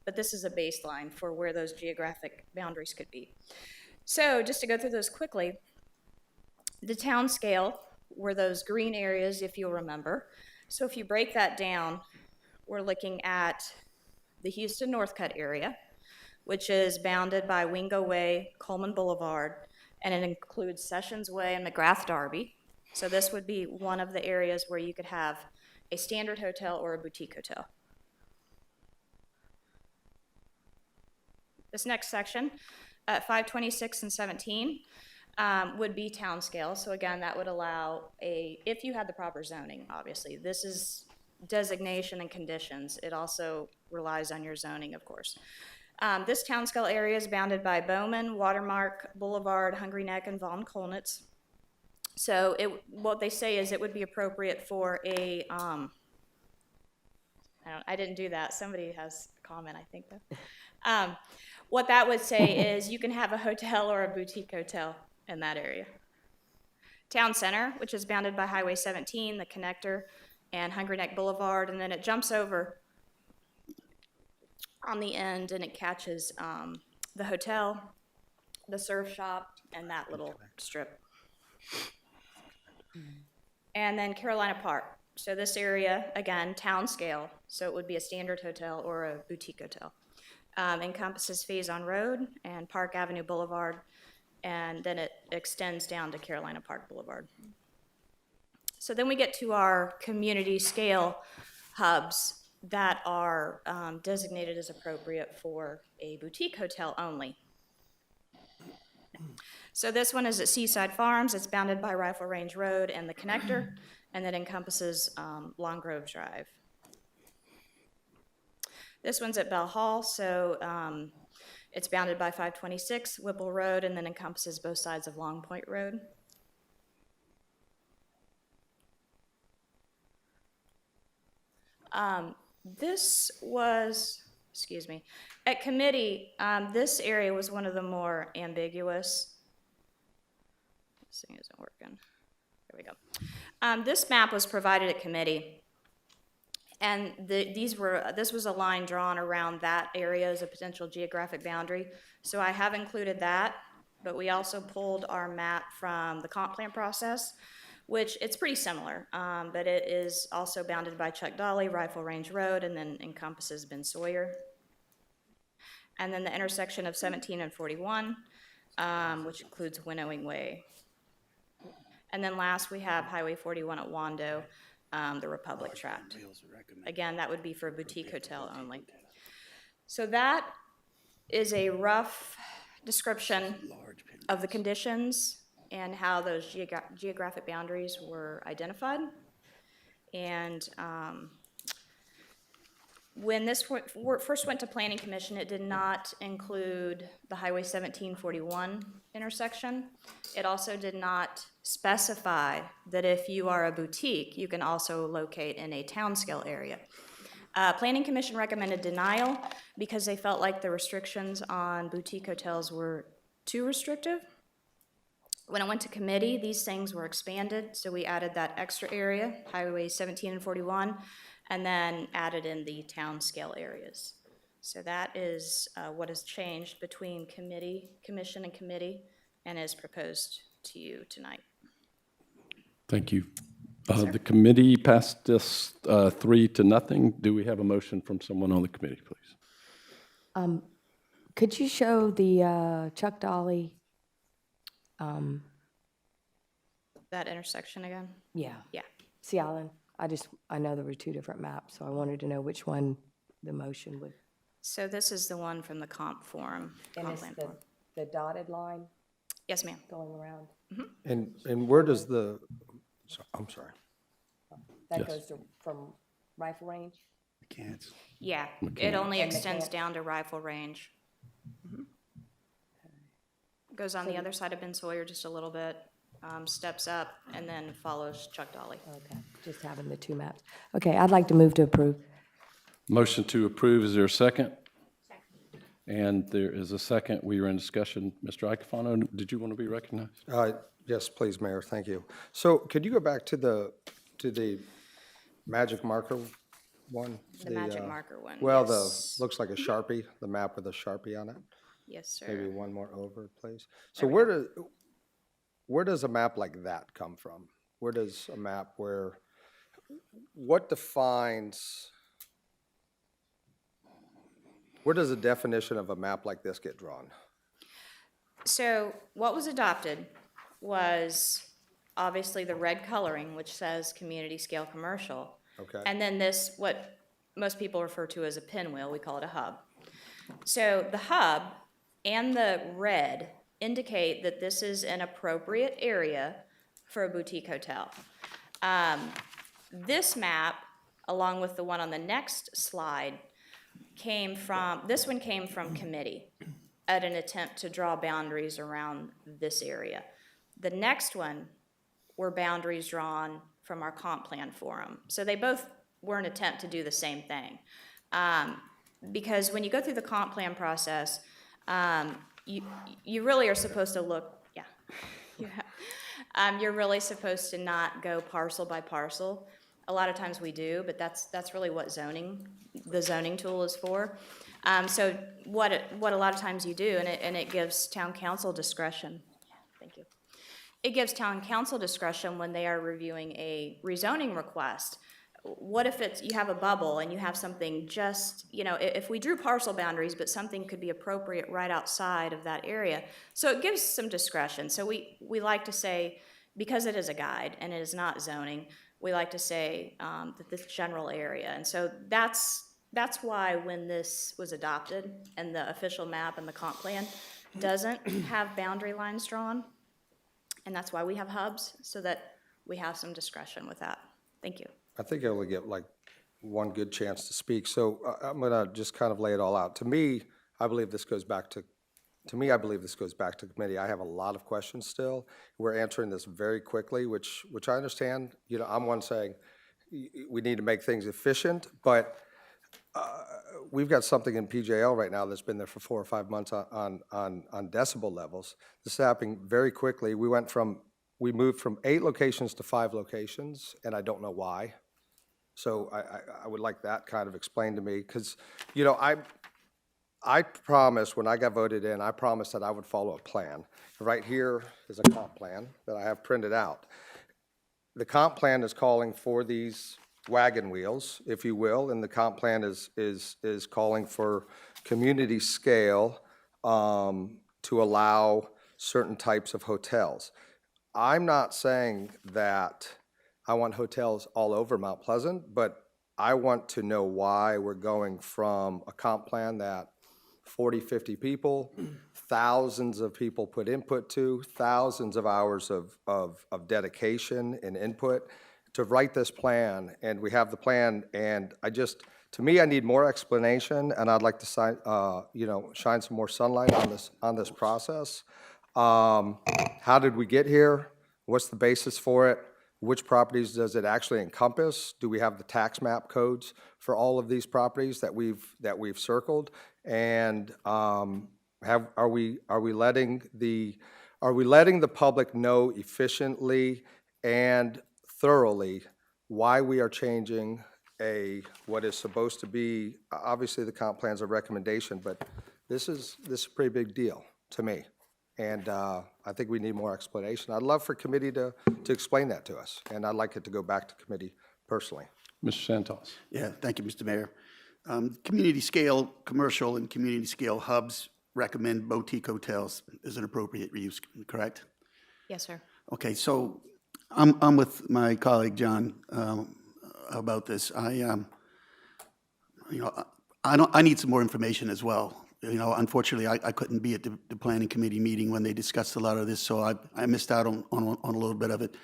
But this is a baseline for where those geographic boundaries could be. So just to go through those quickly, the town scale were those green areas, if you'll remember. So if you break that down, we're looking at the Houston Northcutt area, which is bounded by Wingo Way, Coleman Boulevard, and it includes Sessions Way and McGrath Darby. So this would be one of the areas where you could have a standard hotel or a boutique hotel. This next section, 526 and 17, would be town scale. So again, that would allow if you had the proper zoning, obviously. This is designation and conditions. It also relies on your zoning, of course. This town scale area is bounded by Bowman, Watermark, Boulevard, Hungry Neck, and Von Kolnitz. So what they say is it would be appropriate for a, I didn't do that. Somebody has a comment, I think, though. What that would say is you can have a hotel or a boutique hotel in that area. Town Center, which is bounded by Highway 17, the connector, and Hungry Neck Boulevard, and then it jumps over on the end and it catches the hotel, the surf shop, and that little strip. And then Carolina Park. So this area, again, town scale, so it would be a standard hotel or a boutique hotel. Encompasses Faison Road and Park Avenue Boulevard, and then it extends down to Carolina Park Boulevard. So then we get to our community scale hubs that are designated as appropriate for a boutique hotel only. So this one is at Seaside Farms. It's bounded by Rifle Range Road and the connector, and that encompasses Long Grove Drive. This one's at Bell Hall, so it's bounded by 526 Whipple Road, and then encompasses both sides of Long Point Road. This was, at committee, this area was one of the more ambiguous. This thing isn't working. There we go. This map was provided at committee, and this was a line drawn around that area as a potential geographic boundary. So I have included that, but we also pulled our map from the comp plan process, which it's pretty similar, but it is also bounded by Chuck Dolly, Rifle Range Road, and then encompasses Ben Sawyer. And then the intersection of 17 and 41, which includes Winnowing Way. And then last, we have Highway 41 at Wando, the Republic Tract. Again, that would be for a boutique hotel only. So that is a rough description of the conditions and how those geographic boundaries were identified. And when this first went to Planning Commission, it did not include the Highway 1741 intersection. It also did not specify that if you are a boutique, you can also locate in a town scale area. Planning Commission recommended denial because they felt like the restrictions on boutique hotels were too restrictive. When it went to committee, these things were expanded, so we added that extra area, Highway 17 and 41, and then added in the town scale areas. So that is what has changed between commission and committee, and is proposed to you tonight. Thank you. The committee passed this 3-0. Do we have a motion from someone on the committee, please? Could you show the Chuck Dolly? That intersection again? Yeah. Yeah. See, Alan, I know there were two different maps, so I wanted to know which one the motion would. So this is the one from the comp forum. And it's the dotted line? Yes, ma'am. Going around? Mm-hmm. And where does I'm sorry. That Yes. goes from Rifle Range? Can't. Yeah, McCants. it only And extends McCants. down to Rifle Range. Goes on the other side of Ben Sawyer just a little bit, steps up, and then follows Chuck Dolly. Okay, just having the two maps. Okay, I'd like to move to approve. Motion to approve, is there a second? Second. And there is a second. We are in discussion. Mr. Iacofano, did you want to be recognized? Yes, please, Mayor, thank you. So could you go back to the magic marker one? The magic marker one, Well, yes. looks like a Sharpie, the map with a Sharpie on it. Yes, sir. Maybe one more over, please. So where does a map like that come from? Where does a map what defines, where does the definition of a map like this get drawn? So what was adopted was obviously the red coloring, which says community scale commercial. Okay. And then this, what most people refer to as a pinwheel, we call it a hub. So the hub and the red indicate that this is an appropriate area for a boutique hotel. This map, along with the one on the next slide, this one came from committee at an attempt to draw boundaries around this area. The next one were boundaries drawn from our comp plan forum. So they both were an attempt to do the same thing. Because when you go through the comp plan process, you really are supposed to look, you're really supposed to not go parcel by parcel. A lot of times we do, but that's really what the zoning tool is for. So what a lot of times you do, and it gives town council discretion. Thank you. It gives town council discretion when they are reviewing a rezoning request. What if you have a bubble and you have something just, if we drew parcel boundaries, but something could be appropriate right outside of that area. So it gives some discretion. So we like to say, because it is a guide and it is not zoning, we like to say that this general area. And so that's why when this was adopted and the official map and the comp plan doesn't have boundary lines drawn, and that's why we have hubs, so that we have some discretion with that. Thank you. I think I only get like one good chance to speak, so I'm going to just kind of lay it all out. To me, I believe this goes back to committee. I have a lot of questions still. We're answering this very quickly, which I understand. I'm one saying we need to make things efficient, but we've got something in PJL right now that's been there for 4 or 5 months on decibel levels. This is happening very quickly. We moved from 8 locations to 5 locations, and I don't know why. So I would like that kind of explained to me, because, I promised when I got voted in, I promised that I would follow a plan. Right here is a comp plan that I have printed out. The comp plan is calling for these wagon wheels, if you will, and the comp plan is calling for community scale to allow certain types of hotels. I'm not saying that I want hotels all over Mount Pleasant, but I want to know why we're going from a comp plan that 40, 50 people, thousands of people put input to, thousands of hours of dedication and input to write this plan, and we have the plan, and to me, I need more explanation, and I'd like to shine some more sunlight on this process. How did we get here? What's the basis for it? Which properties does it actually encompass? Do we have the tax map codes for all of these properties that we've circled? And are we letting the public know efficiently and thoroughly why we are changing what is supposed to be, obviously the comp plan's a recommendation, but this is a pretty big deal to me. And I think we need more explanation. I'd love for committee to explain that to us, and I'd like it to go back to committee personally. Mr. Santos. Yeah, thank you, Mr. Mayor. Community scale commercial and community scale hubs recommend boutique hotels as an appropriate use, correct? Yes, sir. Okay, so I'm with my colleague John about this. I need some more information as well. Unfortunately, I couldn't be at the planning committee meeting when they discussed a lot of this, so I missed out on a little bit of it.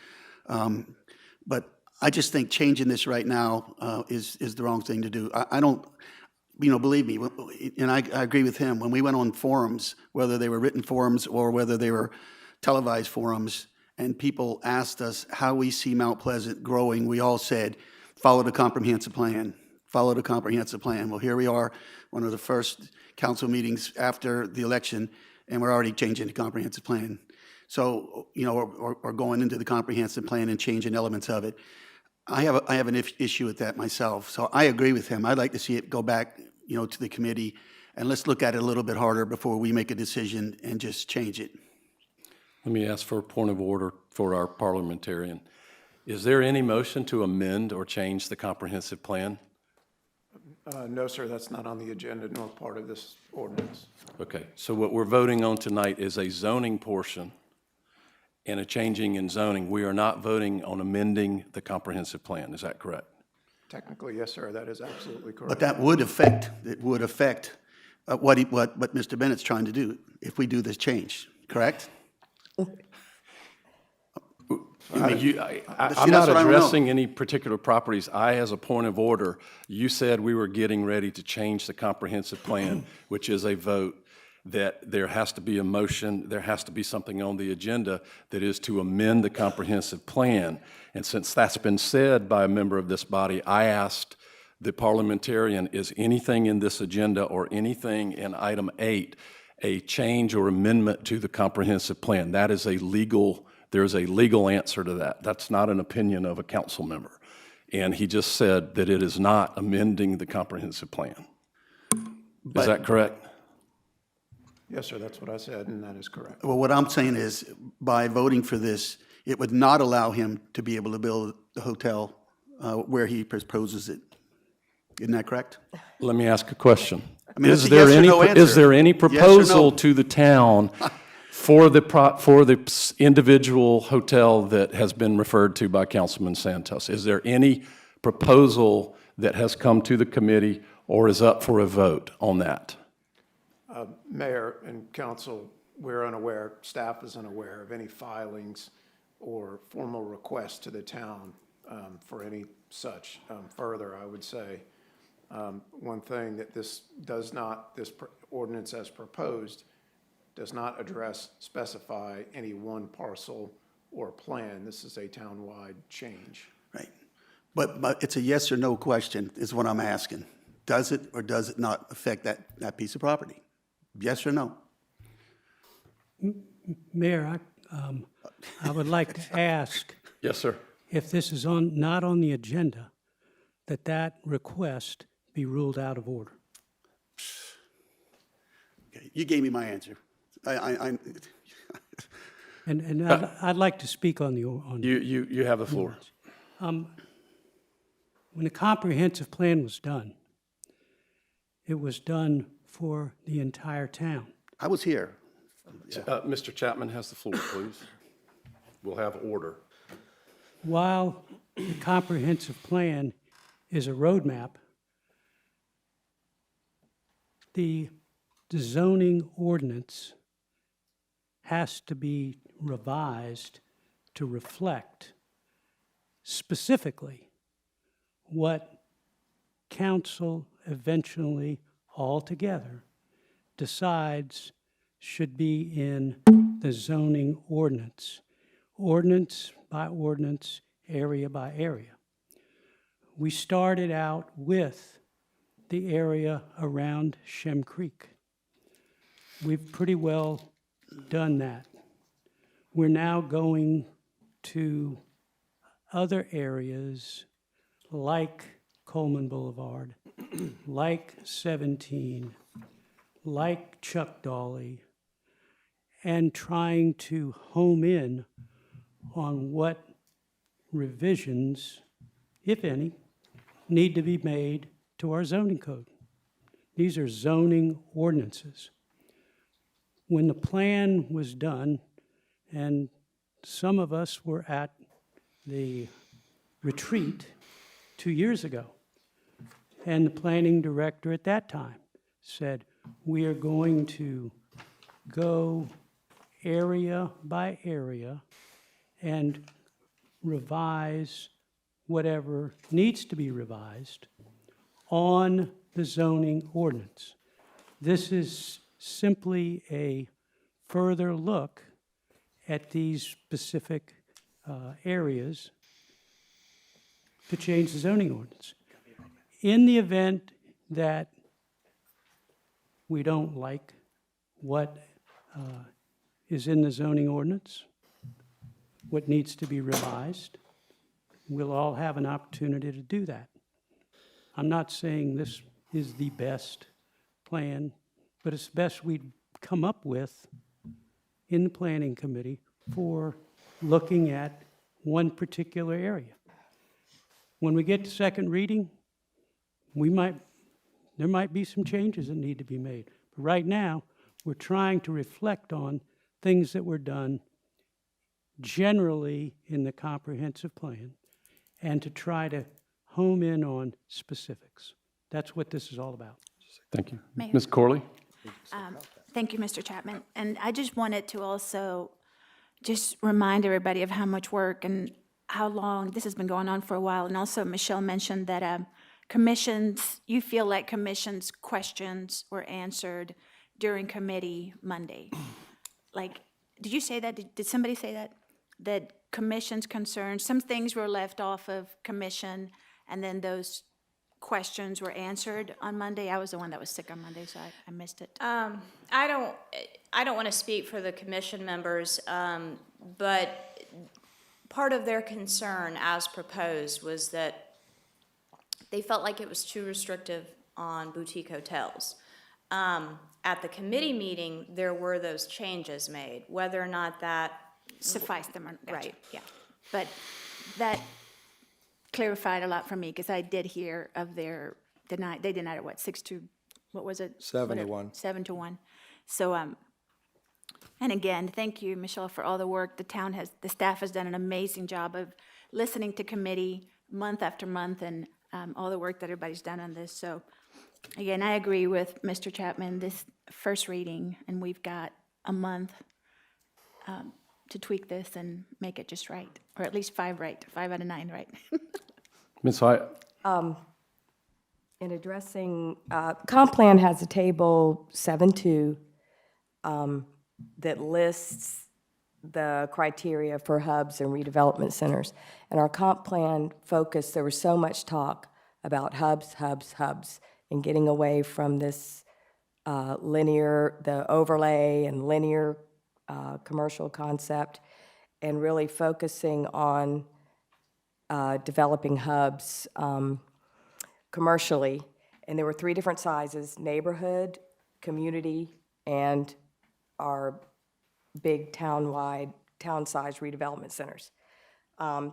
But I just think changing this right now is the wrong thing to do. I don't, believe me, and I agree with him. When we went on forums, whether they were written forums or whether they were televised forums, and people asked us how we see Mount Pleasant growing, we all said, follow the comprehensive plan. Follow the comprehensive plan. Well, here we are, one of the first council meetings after the election, and we're already changing the comprehensive plan. So, or going into the comprehensive plan and changing elements of it. I have an issue with that myself. So I agree with him. I'd like to see it go back, to the committee, and let's look at it a little bit harder before we make a decision and just change it. Let me ask for a point of order for our parliamentarian. Is there any motion to amend or change the comprehensive plan? No, sir, that's not on the agenda nor part of this ordinance. Okay, so what we're voting on tonight is a zoning portion and a changing in zoning. We are not voting on amending the comprehensive plan. Is that correct? Technically, yes, sir, that is absolutely correct. But that would affect what Mr. Bennett's trying to do if we do this change, correct? I'm see, not that's what I don't know. addressing any particular properties. As a point of order, you said we were getting ready to change the comprehensive plan, which is a vote, that there has to be a motion, there has to be something on the agenda that is to amend the comprehensive plan. And since that's been said by a member of this body, I asked the parliamentarian, is anything in this agenda or anything in item 8 a change or amendment to the comprehensive plan? That is there's a legal answer to that. That's not an opinion of a council member. And he just said that it is not amending the comprehensive plan. Is that correct? Yes, sir, that's what I said, and that is correct. Well, what I'm saying is, by voting for this, it would not allow him to be able to build the hotel where he proposes it. Isn't that correct? Let me ask a question. I mean, it's Is a yes or no is there answer. any Yes or no? proposal to the town for the individual hotel that has been referred to by Councilman Santos? Is there any proposal that has come to the committee or is up for a vote on that? Mayor and council, we're unaware, staff is unaware of any filings or formal requests to the town for any such. Further, I would say, one thing that this ordinance as proposed does not specify any one parcel or plan. This is a townwide change. Right. But it's a yes or no question is what I'm asking. Does it or does it not affect that piece of property? Yes or no? Mayor, I would like to ask Yes, sir. if this is not on the agenda, that request be ruled out of order. Okay, you gave me my answer. And I'd like to speak on You have the floor. When the comprehensive plan was done, it was done for the entire town. I was here. Mr. Chapman has the floor, please. We'll have order. While the comprehensive plan is a roadmap, the zoning ordinance has to be revised to reflect specifically what council eventually altogether decides should be in the zoning ordinance, ordinance by ordinance, area by area. We started out with the area around Shem Creek. We've pretty well done that. We're now going to other areas like Coleman Boulevard, like 17, like Chuck Dolly, and trying to home in on what revisions, if any, need to be made to our zoning code. These are zoning ordinances. When the plan was done, and some of us were at the retreat 2 years ago, and the planning director at that time said, we are going to go area by area and revise whatever needs to be revised on the zoning ordinance. This is simply a further look at these specific areas to change the zoning ordinance. In the event that we don't like what is in the zoning ordinance, what needs to be revised, we'll all have an opportunity to do that. I'm not saying this is the best plan, but it's the best we'd come up with in the planning committee for looking at one particular area. When we get to second reading, there might be some changes that need to be made. But right now, we're trying to reflect on things that were done generally in the comprehensive plan and to try to home in on specifics. That's what this is all about. Thank you. Mayor. Ms. Corley? Thank you, Mr. Chapman. And I just wanted to also just remind everybody of how much work and how long this has been going on for a while. And also, Michelle mentioned that commissions, you feel like commissions' questions were answered during committee Monday. Like, did you say that? Did somebody say that? That commission's concerns, some things were left off of commission, and then those questions were answered on Monday? I was the one that was sick on Monday, so I missed it. I don't want to speak for the commission members, but part of their concern as proposed was that they felt like it was too restrictive on boutique hotels. At the committee meeting, there were those changes made, whether or not that Suffice them, or gotcha. Right. Yeah, but that clarified a lot for me, because I did hear of their they denied it, what, 6-1? 7-1. 7-1. So, and again, thank you, Michelle, for all the work. The staff has done an amazing job of listening to committee month after month, and all the work that everybody's done on this. So, again, I agree with Mr. Chapman, this first reading, and we've got a month to tweak this and make it just right, or at least 5 out of 9 right. Ms. Hyatt? In addressing, comp plan has a table 7.2 that lists the criteria for hubs and redevelopment centers. And our comp plan focus, there was so much talk about hubs, and getting away from this the overlay and linear commercial concept, and really focusing on developing hubs commercially. And there were 3 different sizes: neighborhood, community, and our big town-size redevelopment centers.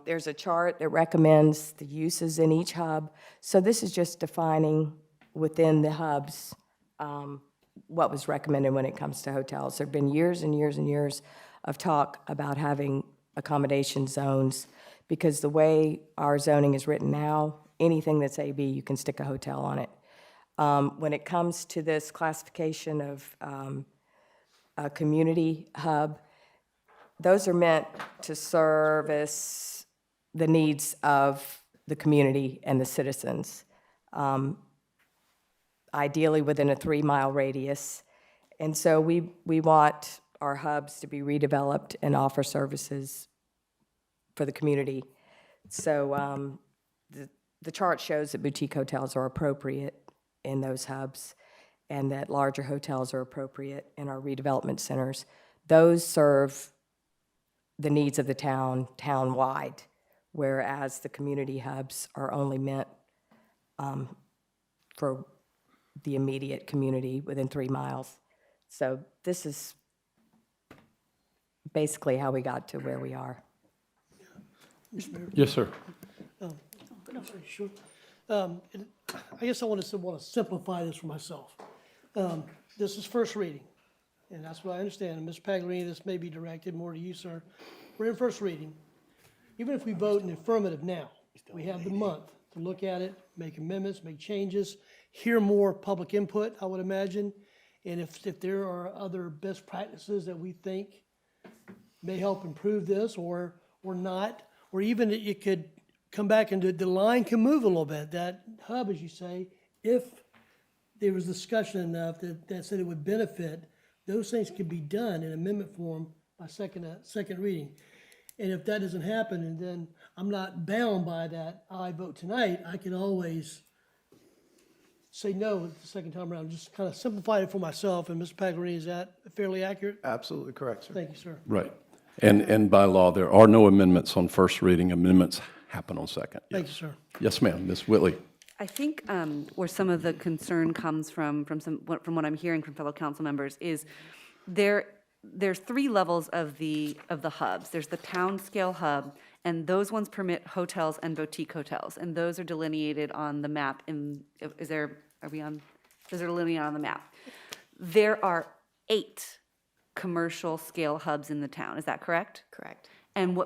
There's a chart that recommends the uses in each hub. So this is just defining within the hubs what was recommended when it comes to hotels. There have been years and years and years of talk about having accommodation zones, because the way our zoning is written now, anything that's AB, you can stick a hotel on it. When it comes to this classification of a community hub, those are meant to service the needs of the community and the citizens, ideally within a 3-mile radius. And so we want our hubs to be redeveloped and offer services for the community. So the chart shows that boutique hotels are appropriate in those hubs, and that larger hotels are appropriate in our redevelopment centers. Those serve the needs of the town-wide, whereas the community hubs are only meant for the immediate community within 3 miles. So this is basically how we got to where we are. Yes, sir. Sure. I guess I want to simplify this for myself. This is first reading, and that's what I understand. And Ms. Pagliarini, this may be directed more to you, sir. We're in first reading. Even if we vote in the affirmative now, we have the month to look at it, make amendments, make changes, hear more public input, I would imagine. And if there are other best practices that we think may help improve this or not, or even it could come back and the line can move a little bit. That hub, as you say, if there was discussion enough that said it would benefit, those things could be done in amendment form by second reading. And if that doesn't happen, and then I'm not bound by that aye vote tonight, I can always say no the second time around. Just kind of simplify it for myself. And Mr. Pagliarini, is that fairly accurate? Absolutely correct, sir. Thank you, sir. Right. And by law, there are no amendments on first reading. Amendments happen on second. Thank you, sir. Yes, ma'am. Ms. Whitley? I think where some of the concern comes from what I'm hearing from fellow council members is there's 3 levels of the hubs. There's the town scale hub, and those ones permit hotels and boutique hotels, and those are delineated on the map. Those are delineated on the map. There are 8 commercial scale hubs in the town. Is that correct? Correct. And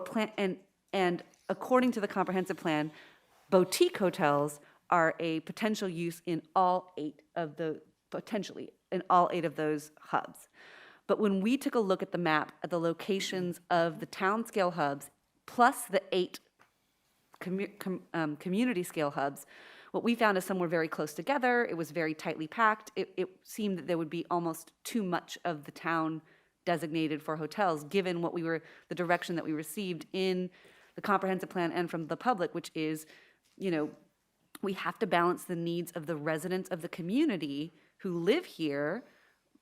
and according to the comprehensive plan, boutique hotels are a potential use in all 8 of those hubs. But when we took a look at the map, at the locations of the town scale hubs, plus the 8 community scale hubs, what we found is some were very close together. It was very tightly packed. It seemed that there would be almost too much of the town designated for hotels, given the direction that we received in the comprehensive plan and from the public, which is, we have to balance the needs of the residents of the community who live here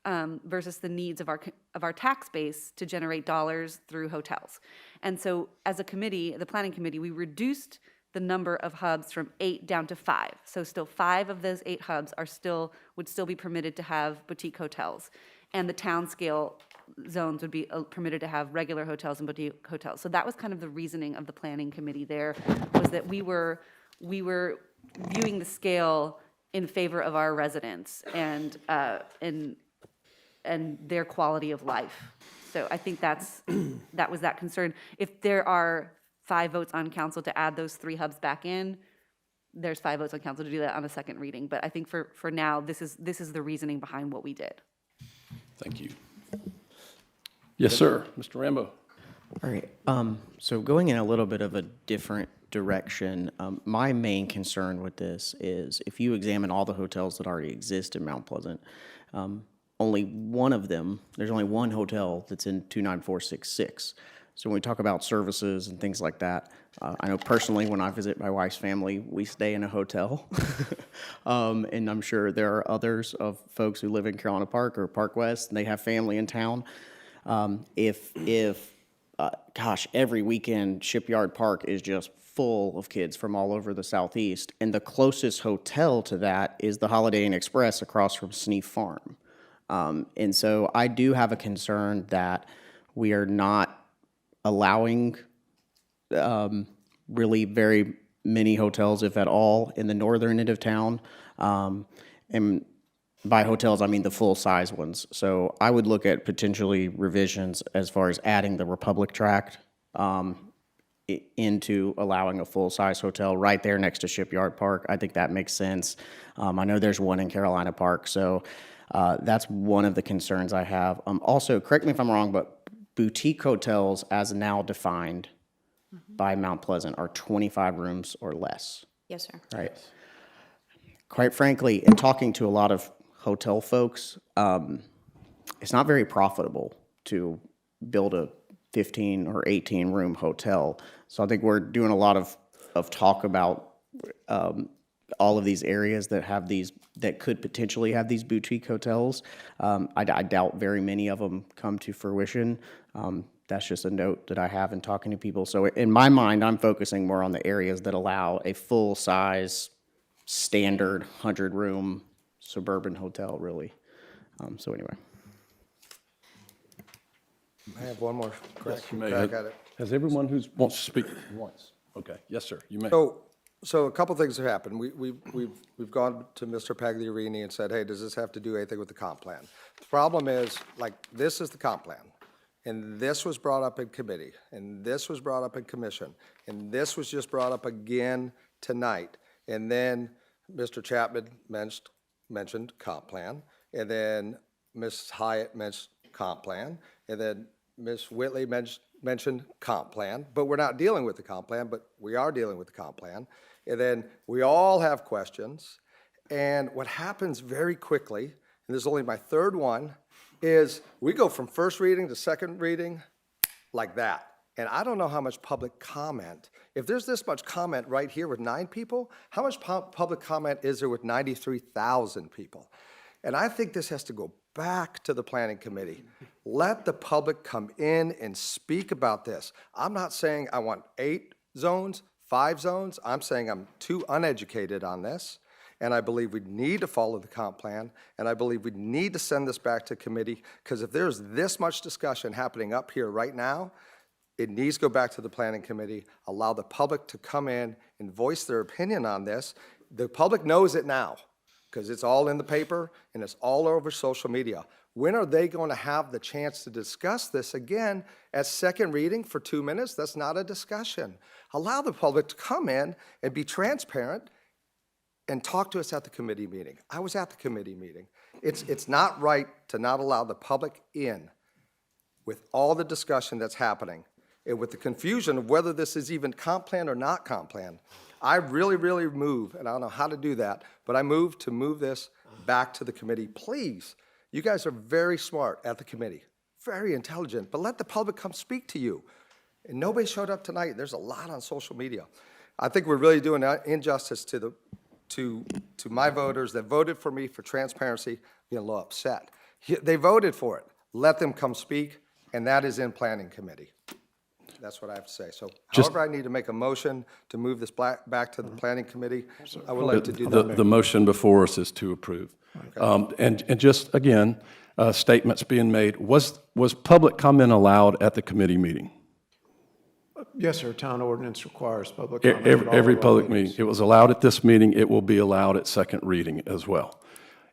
versus the needs of our tax base to generate dollars through hotels. And so as a committee, the planning committee, we reduced the number of hubs from 8 down to 5. So still 5 of those 8 hubs would still be permitted to have boutique hotels. And the town scale zones would be permitted to have regular hotels and boutique hotels. So that was kind of the reasoning of the planning committee there, was that we were viewing the scale in favor of our residents and their quality of life. So I think that was that concern. If there are 5 votes on council to add those 3 hubs back in, there's 5 votes on council to do that on a second reading. But I think for now, this is the reasoning behind what we did. Thank you. Yes, sir. Mr. Rambo. All right. So going in a little bit of a different direction, my main concern with this is if you examine all the hotels that already exist in Mount Pleasant, only one of them, there's only one hotel that's in 29466. So when we talk about services and things like that, I know personally when I visit my wife's family, we stay in a hotel. And I'm sure there are others of folks who live in Carolina Park or Park West, and they have family in town. Gosh, every weekend Shipyard Park is just full of kids from all over the Southeast. And the closest hotel to that is the Holiday Inn Express across from Sneef Farm. And so I do have a concern that we are not allowing really very many hotels, if at all, in the northern end of town. And by hotels, I mean the full-size ones. So I would look at potentially revisions as far as adding the Republic Tract into allowing a full-size hotel right there next to Shipyard Park. I think that makes sense. I know there's one in Carolina Park, so that's one of the concerns I have. Also, correct me if I'm wrong, but boutique hotels, as now defined by Mount Pleasant, are 25 rooms or less. Yes, sir. Right. Quite frankly, in talking to a lot of hotel folks, it's not very profitable to build a 15 or 18 room hotel. So I think we're doing a lot of talk about all of these areas that could potentially have these boutique hotels. I doubt very many of them come to fruition. That's just a note that I have in talking to people. So in my mind, I'm focusing more on the areas that allow a full-size, standard 100-room suburban hotel, really. So anyway. I have one more correction. Yes, crack at it. Has everyone who wants to speak once? Okay, yes, sir, you may. So a couple things have happened. We've gone to Mr. Pagliarini and said, hey, does this have to do anything with the comp plan? The problem is, this is the comp plan, and this was brought up in committee, and this was brought up in commission, and this was just brought up again tonight. And then Mr. Chapman mentioned comp plan, and then Ms. Hyatt mentioned comp plan, and then Ms. Whitley mentioned comp plan, but we're not dealing with the comp plan, but we are dealing with the comp plan. And then we all have questions, and what happens very quickly, and this is only my third one, is we go from first reading to second reading like that. And I don't know how much public comment, if there's this much comment right here with 9 people, how much public comment is there with 93,000 people? And I think this has to go back to the planning committee. Let the public come in and speak about this. I'm not saying I want 8 zones, 5 zones. I'm saying I'm too uneducated on this, and I believe we need to follow the comp plan, and I believe we need to send this back to committee, because if there's this much discussion happening up here right now, it needs to go back to the planning committee, allow the public to come in and voice their opinion on this. The public knows it now, because it's all in the paper and it's all over social media. When are they going to have the chance to discuss this again at second reading for 2 minutes? That's not a discussion. Allow the public to come in and be transparent and talk to us at the committee meeting. I was at the committee meeting. It's not right to not allow the public in with all the discussion that's happening and with the confusion of whether this is even comp plan or not comp plan. I really, really move, and I don't know how to do that, but I move to move this back to the committee. Please, you guys are very smart at the committee, very intelligent, but let the public come speak to you. And nobody showed up tonight. There's a lot on social media. I think we're really doing injustice to my voters that voted for me for transparency, being a little upset. They voted for it. Let them come speak, and that is in planning committee. That's what I have to say. So however I need to make a motion to move this back to the planning committee, I would like to do that. The motion before us is to approve. And just, again, statements being made, was public comment allowed at the committee meeting? Yes, sir. Town ordinance requires public comment. Every public meeting. It was allowed at this meeting. It will be allowed at second reading as well.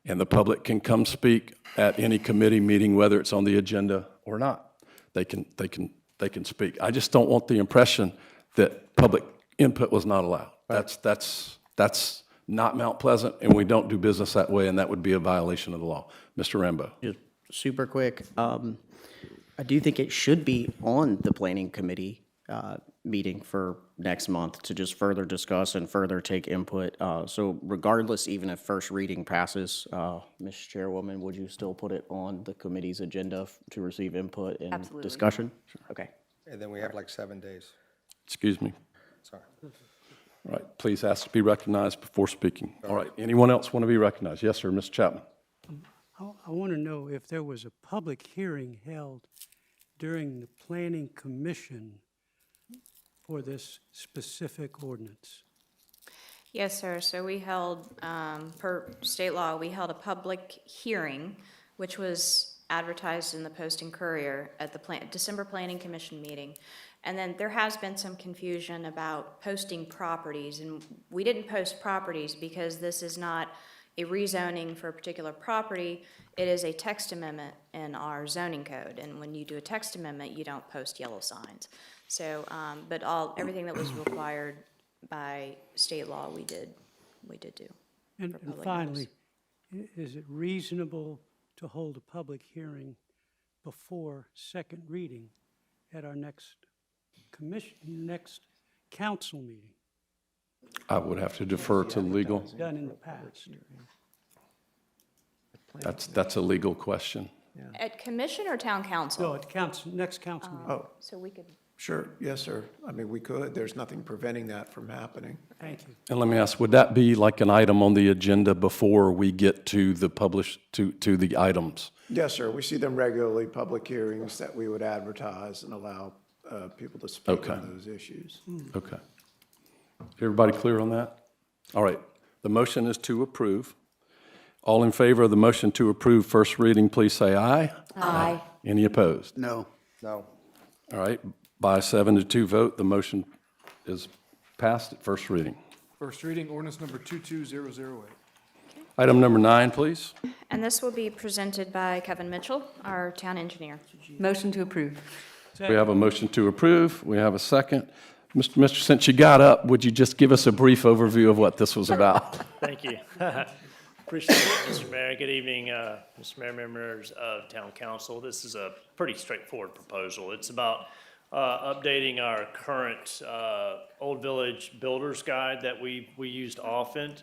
And the public can come speak at any committee meeting, whether it's on the agenda or not. They can speak. I just don't want the impression that public input was not allowed. That's not Mount Pleasant, and we don't do business that way, and that would be a violation of the law. Mr. Rambo. Just super quick, I do think it should be on the planning committee meeting for next month to just further discuss and further take input. So regardless, even if first reading passes, Ms. Chairwoman, would you still put it on the committee's agenda to receive input and Absolutely. discussion? Okay. And then we have like 7 days. Excuse me. Sorry. All right, please ask to be recognized before speaking. All right, anyone else want to be recognized? Yes, sir, Mr. Chapman. I want to know if there was a public hearing held during the planning commission for this specific ordinance. Yes, sir. So we held, per state law, we held a public hearing, which was advertised in the Post and Courier at the December Planning Commission meeting. And then there has been some confusion about posting properties, and we didn't post properties because this is not a rezoning for a particular property. It is a text amendment in our zoning code, and when you do a text amendment, you don't post yellow signs. So, but everything that was required by state law, we did do. And finally, is it reasonable to hold a public hearing before second reading at our next council meeting? I would have to defer to legal. Done in the past. That's a legal question. At commission or town council? No, at next council meeting. So we could. Sure, yes, sir. I mean, we could. There's nothing preventing that from happening. Thank you. And let me ask, would that be like an item on the agenda before we get to the to the items? Yes, sir. We see them regularly, public hearings that we would advertise and allow people to speak on those issues. Okay. Everybody clear on that? All right. The motion is to approve. All in favor of the motion to approve first reading, please say aye. Aye. Any opposed? No. No. All right. By a 7-2 vote, the motion is passed at first reading. First reading, ordinance number 22008. Item number 9, please. And this will be presented by Kevin Mitchell, our town engineer. Motion to approve. We have a motion to approve. We have a second. Mr. Since you got up, would you just give us a brief overview of what this was about? Thank you. Appreciate it, Mr. Mayor. Good evening, Mr. Mayor, members of Town Council. This is a pretty straightforward proposal. It's about updating our current Old Village Builder's Guide that we used often,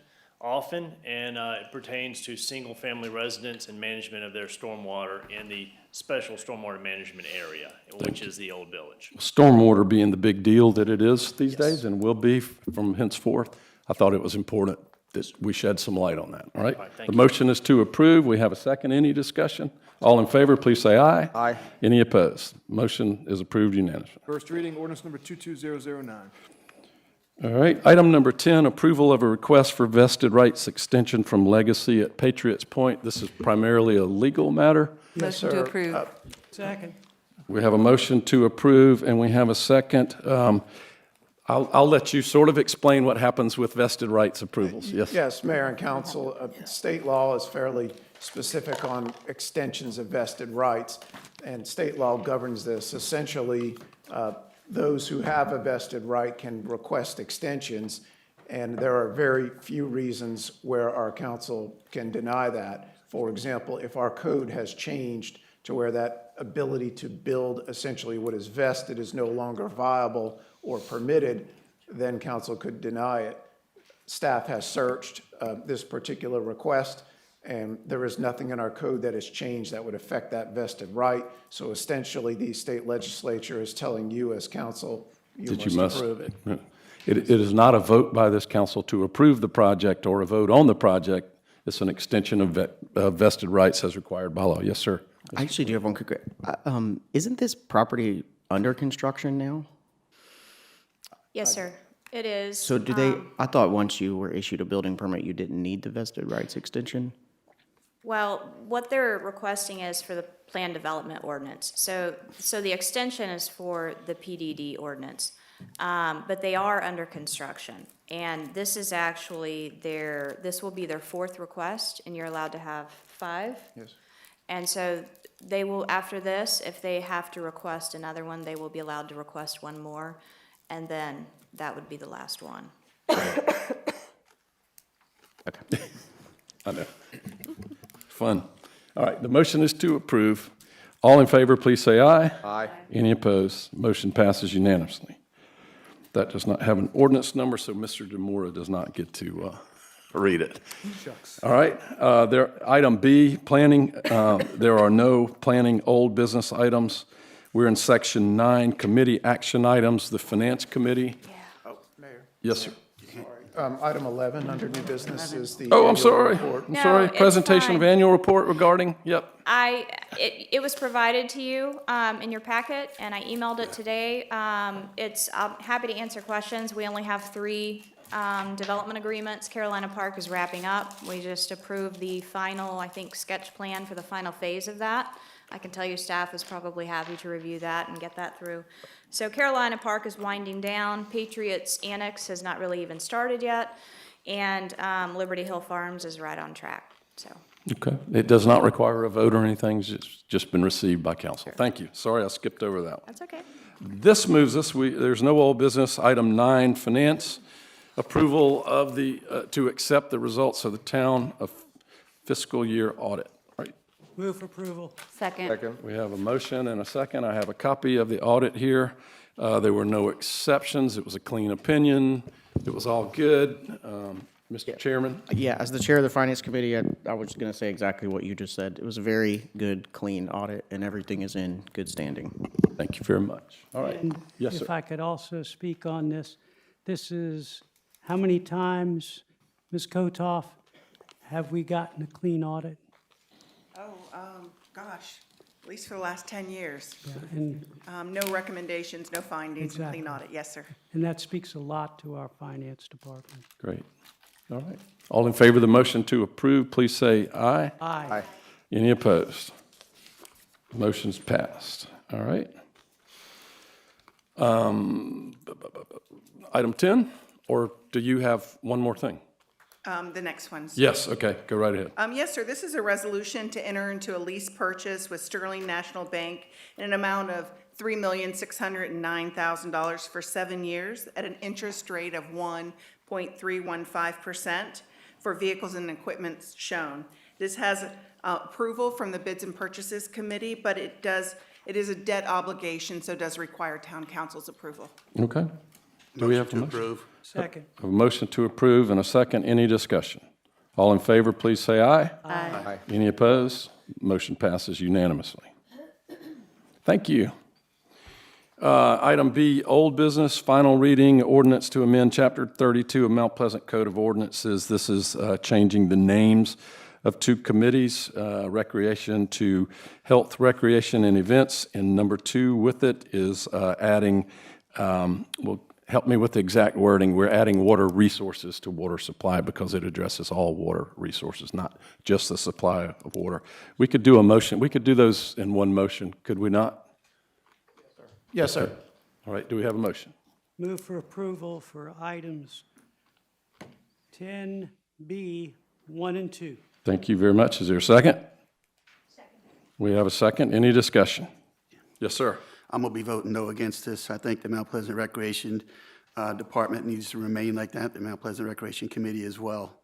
and it pertains to single-family residents and management of their stormwater in the special stormwater management area, which is the Old Village. Stormwater being the big deal that it is these days and will be from henceforth, I thought it was important that we shed some light on that, all right? Thank The you. motion is to approve. We have a second. Any discussion? All in favor, please say aye. Aye. Any opposed? Motion is approved unanimously. First reading, ordinance number 22009. All right, item number 10, approval of a request for vested rights extension from Legacy at Patriot's Point. This is primarily a legal matter. Motion to approve. Second. We have a motion to approve, and we have a second. I'll let you sort of explain what happens with vested rights approvals. Yes. Yes, Mayor and Council, state law is fairly specific on extensions of vested rights, and state law governs this. Essentially, those who have a vested right can request extensions, And there are very few reasons where our council can deny that. For example, if our code has changed to where that ability to build essentially what is vested is no longer viable or permitted, then council could deny it. Staff has searched this particular request, and there is nothing in our code that has changed that would affect that vested right. So essentially, the state legislature is telling you as council, you must approve it. It is not a vote by this council to approve the project or a vote on the project. It's an extension of vested rights as required by law. Yes, sir. I actually do have one quick, isn't this property under construction now? Yes, sir, it is. So do they, I thought once you were issued a building permit, you didn't need the vested rights extension? Well, what they're requesting is for the plan development ordinance. So the extension is for the PDD ordinance, but they are under construction. And this is actually this will be their 4th request, and you're allowed to have 5. Yes. And so they will, after this, if they have to request another one, they will be allowed to request one more, and then that would be the last one. Okay. I know. Fun. All right, the motion is to approve. All in favor, please say aye. Aye. Any opposed? Motion passes unanimously. That does not have an ordinance number, so Mr. Demora does not get to read it. Shucks. All right, item B, planning. There are no planning old business items. We're in section 9, committee action items, the Finance Committee. Oh, Mayor. Yes, sir. Item 11 under new business is the. Oh, I'm annual sorry. report. I'm No, sorry. it's Presentation of fine. annual report regarding, yep. It was provided to you in your packet, and I emailed it today. I'm happy to answer questions. We only have 3 development agreements. Carolina Park is wrapping up. We just approved the final, I think, sketch plan for the final phase of that. I can tell you staff is probably happy to review that and get that through. So Carolina Park is winding down. Patriot's Annex has not really even started yet. And Liberty Hill Farms is right on track, so. Okay. It does not require a vote or anything. It's just been received by council. Thank you. Sorry, I skipped over that one. That's okay. This moves us, there's no old business. Item 9, finance. Approval of to accept the results of the town of fiscal year audit. Right. Move for approval. Second. We have a motion and a second. I have a copy of the audit here. There were no exceptions. It was a clean opinion. It was all good. Mr. Chairman? Yeah, as the chair of the Finance Committee, I was going to say exactly what you just said. It was a very good, clean audit, and everything is in good standing. Thank you very much. All right. And Yes, if sir. I could also speak on this, this is, how many times, Ms. Kotoff, have we gotten a clean audit? Gosh, at least for the last 10 years. Yeah, and, No recommendations, no findings, and clean Exactly. audit. Yes, sir. and that speaks a lot to our finance department. Great. All right. All in favor of the motion to approve, please say aye. Aye. Any opposed? Motion's passed. All right. Item 10, or do you have one more thing? The next one's. Yes, okay, go right ahead. Yes, sir. This is a resolution to enter into a lease purchase with Sterling National Bank in an amount of $3,609,000 for 7 years at an interest rate of 1.315% for vehicles and equipment shown. This has approval from the Bids and Purchases Committee, but it is a debt obligation, so it does require town council's approval. Okay. Do we have a motion? Second. A motion to approve and a second. Any discussion? All in favor, please say aye. Aye. Any opposed? Motion passes unanimously. Thank you. Item B, old business, final reading, ordinance to amend Chapter 32 of Mount Pleasant Code of Ordinances. This is changing the names of 2 committees, recreation to health, recreation, and events. And number 2 with it is adding, well, help me with the exact wording, we're adding water resources to water supply because it addresses all water resources, not just the supply of water. We could do a motion, we could do those in one motion, could we not? Yes, sir. All right, do we have a motion? Move for approval for items 10B, 1 and 2. Thank you very much. Is there a second? Second. We have a second. Any discussion? Yes, sir. I'm going to be voting no against this. I think the Mount Pleasant Recreation department needs to remain like that, the Mount Pleasant Recreation Committee as well.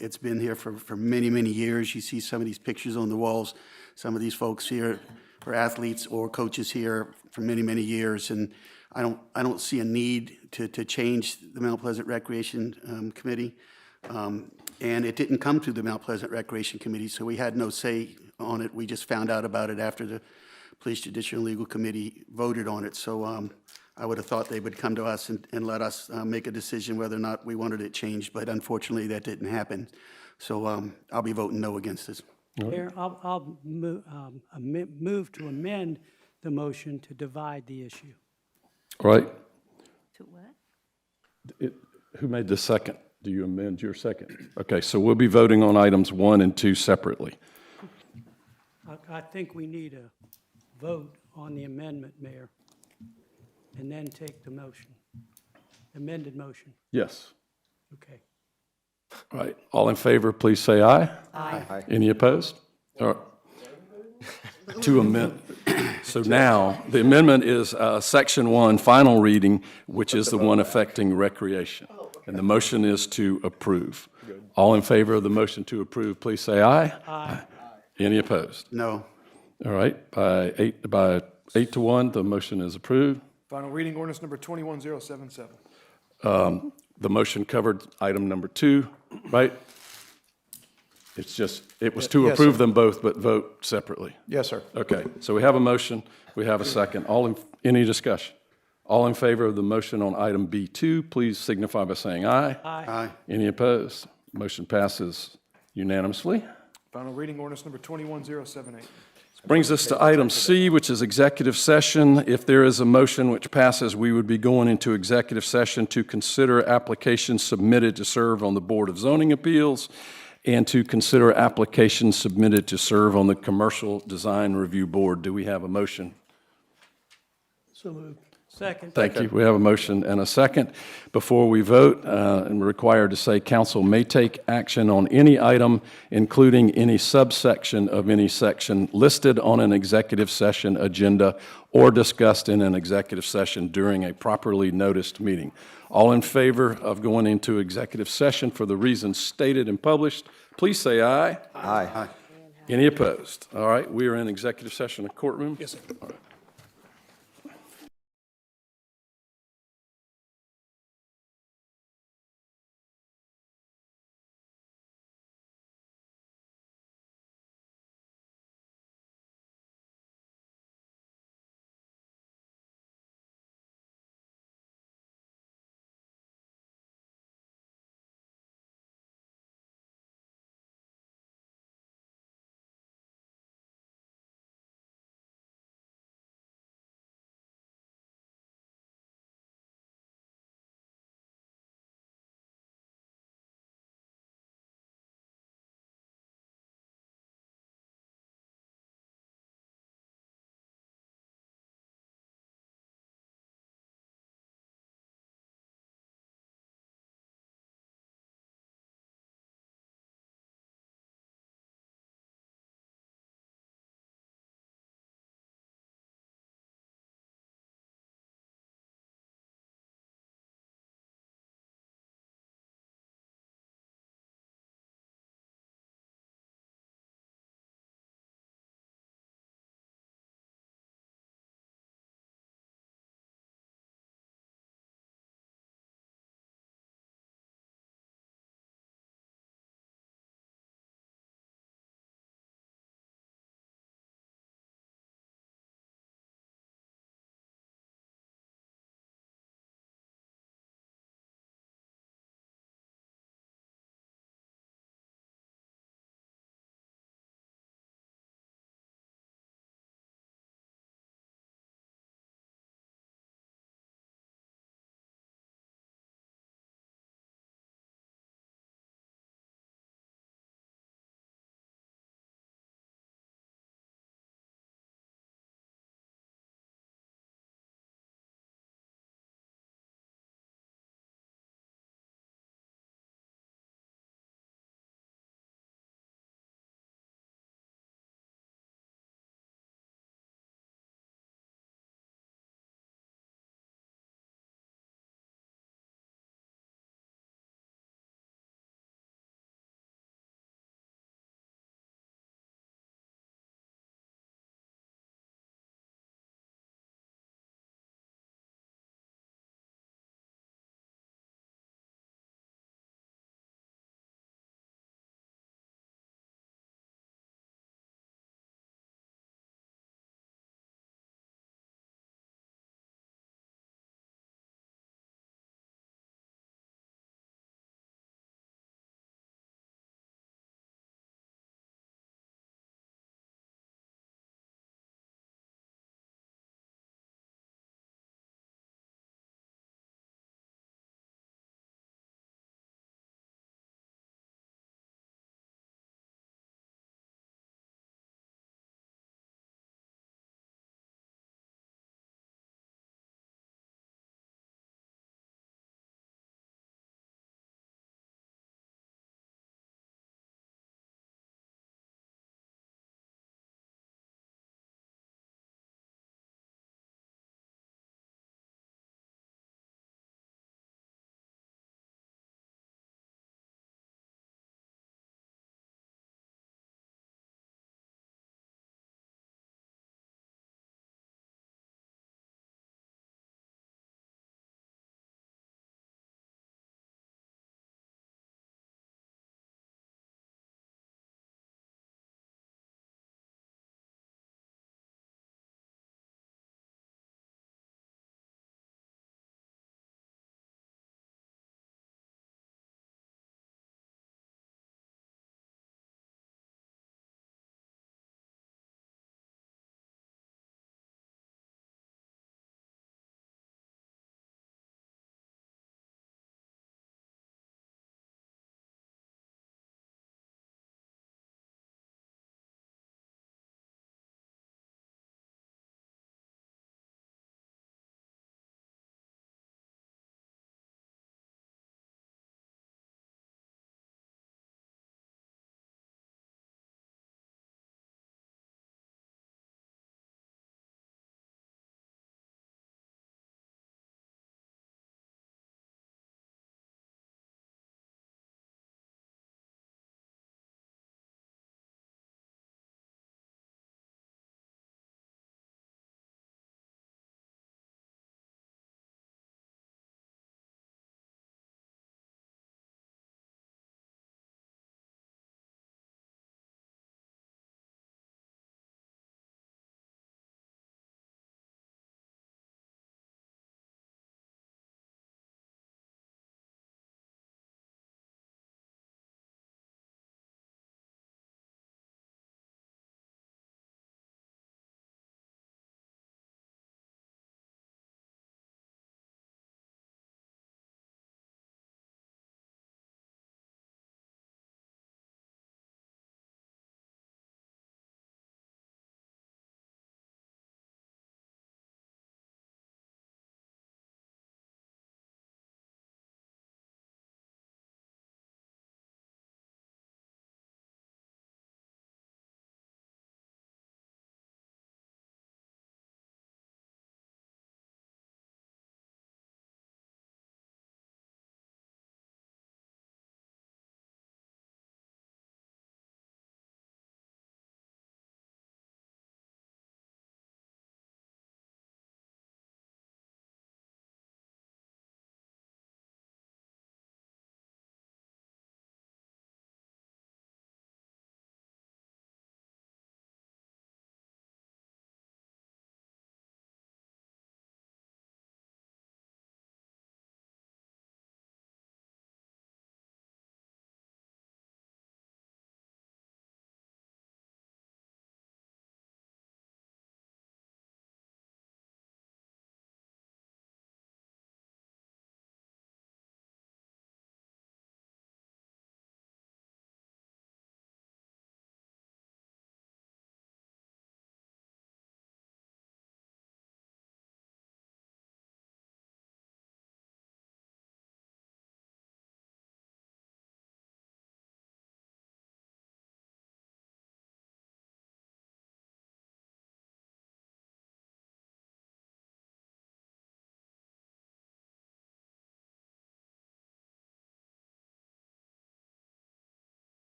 It's been here for many, many years. You see some of these pictures on the walls. Some of these folks here are athletes or coaches here for many, many years, and I don't see a need to change the Mount Pleasant Recreation Committee. And it didn't come to the Mount Pleasant Recreation Committee, so we had no say on it. We just found out about it after the Police Judicial and Legal Committee voted on it. So I would have thought they would come to us and let us make a decision whether or not we wanted it changed, but unfortunately that didn't happen. So I'll be voting no against this. Mayor, I'll move to amend the motion to divide the issue. All right. To what? Who made the second? Do you amend your second? Okay, so we'll be voting on items 1 and 2 separately. I think we need a vote on the amendment, Mayor, and then take the motion, amended motion. Yes. Okay. All right. All in favor, please say aye. Aye. Any opposed? All right. To amend. So now, the amendment is Section 1, final reading, which is the one affecting recreation. And the motion is to approve. All in favor of the motion to approve, please say aye. Aye. Any opposed? No. All right. By 8 to 1, the motion is approved. Final reading, ordinance number 21077. The motion covered item number 2, right? It's just, it was to Yes, approve sir. them both, but vote separately. Yes, sir. Okay, so we have a motion, we have a second. Any discussion? All in favor of the motion on item B2, please signify by saying aye. Aye. Any opposed? Motion passes unanimously. Final reading, ordinance number 21078. Brings us to item C, which is executive session. If there is a motion which passes, we would be going into executive session to consider applications submitted to serve on the Board of Zoning Appeals and to consider applications submitted to serve on the Commercial Design Review Board. Do we have a motion? So moved. Second. Thank you. We have a motion and a second. Before we vote, and we're required to say council may take action on any item, including any subsection of any section listed on an executive session agenda or discussed in an executive session during a properly noticed meeting. All in favor of going into executive session for the reasons stated and published, please say aye. Aye. Any opposed? All right, we are in executive session in the courtroom. Yes, sir. All right.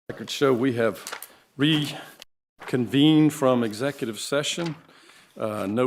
Records show we have reconvened from executive session. No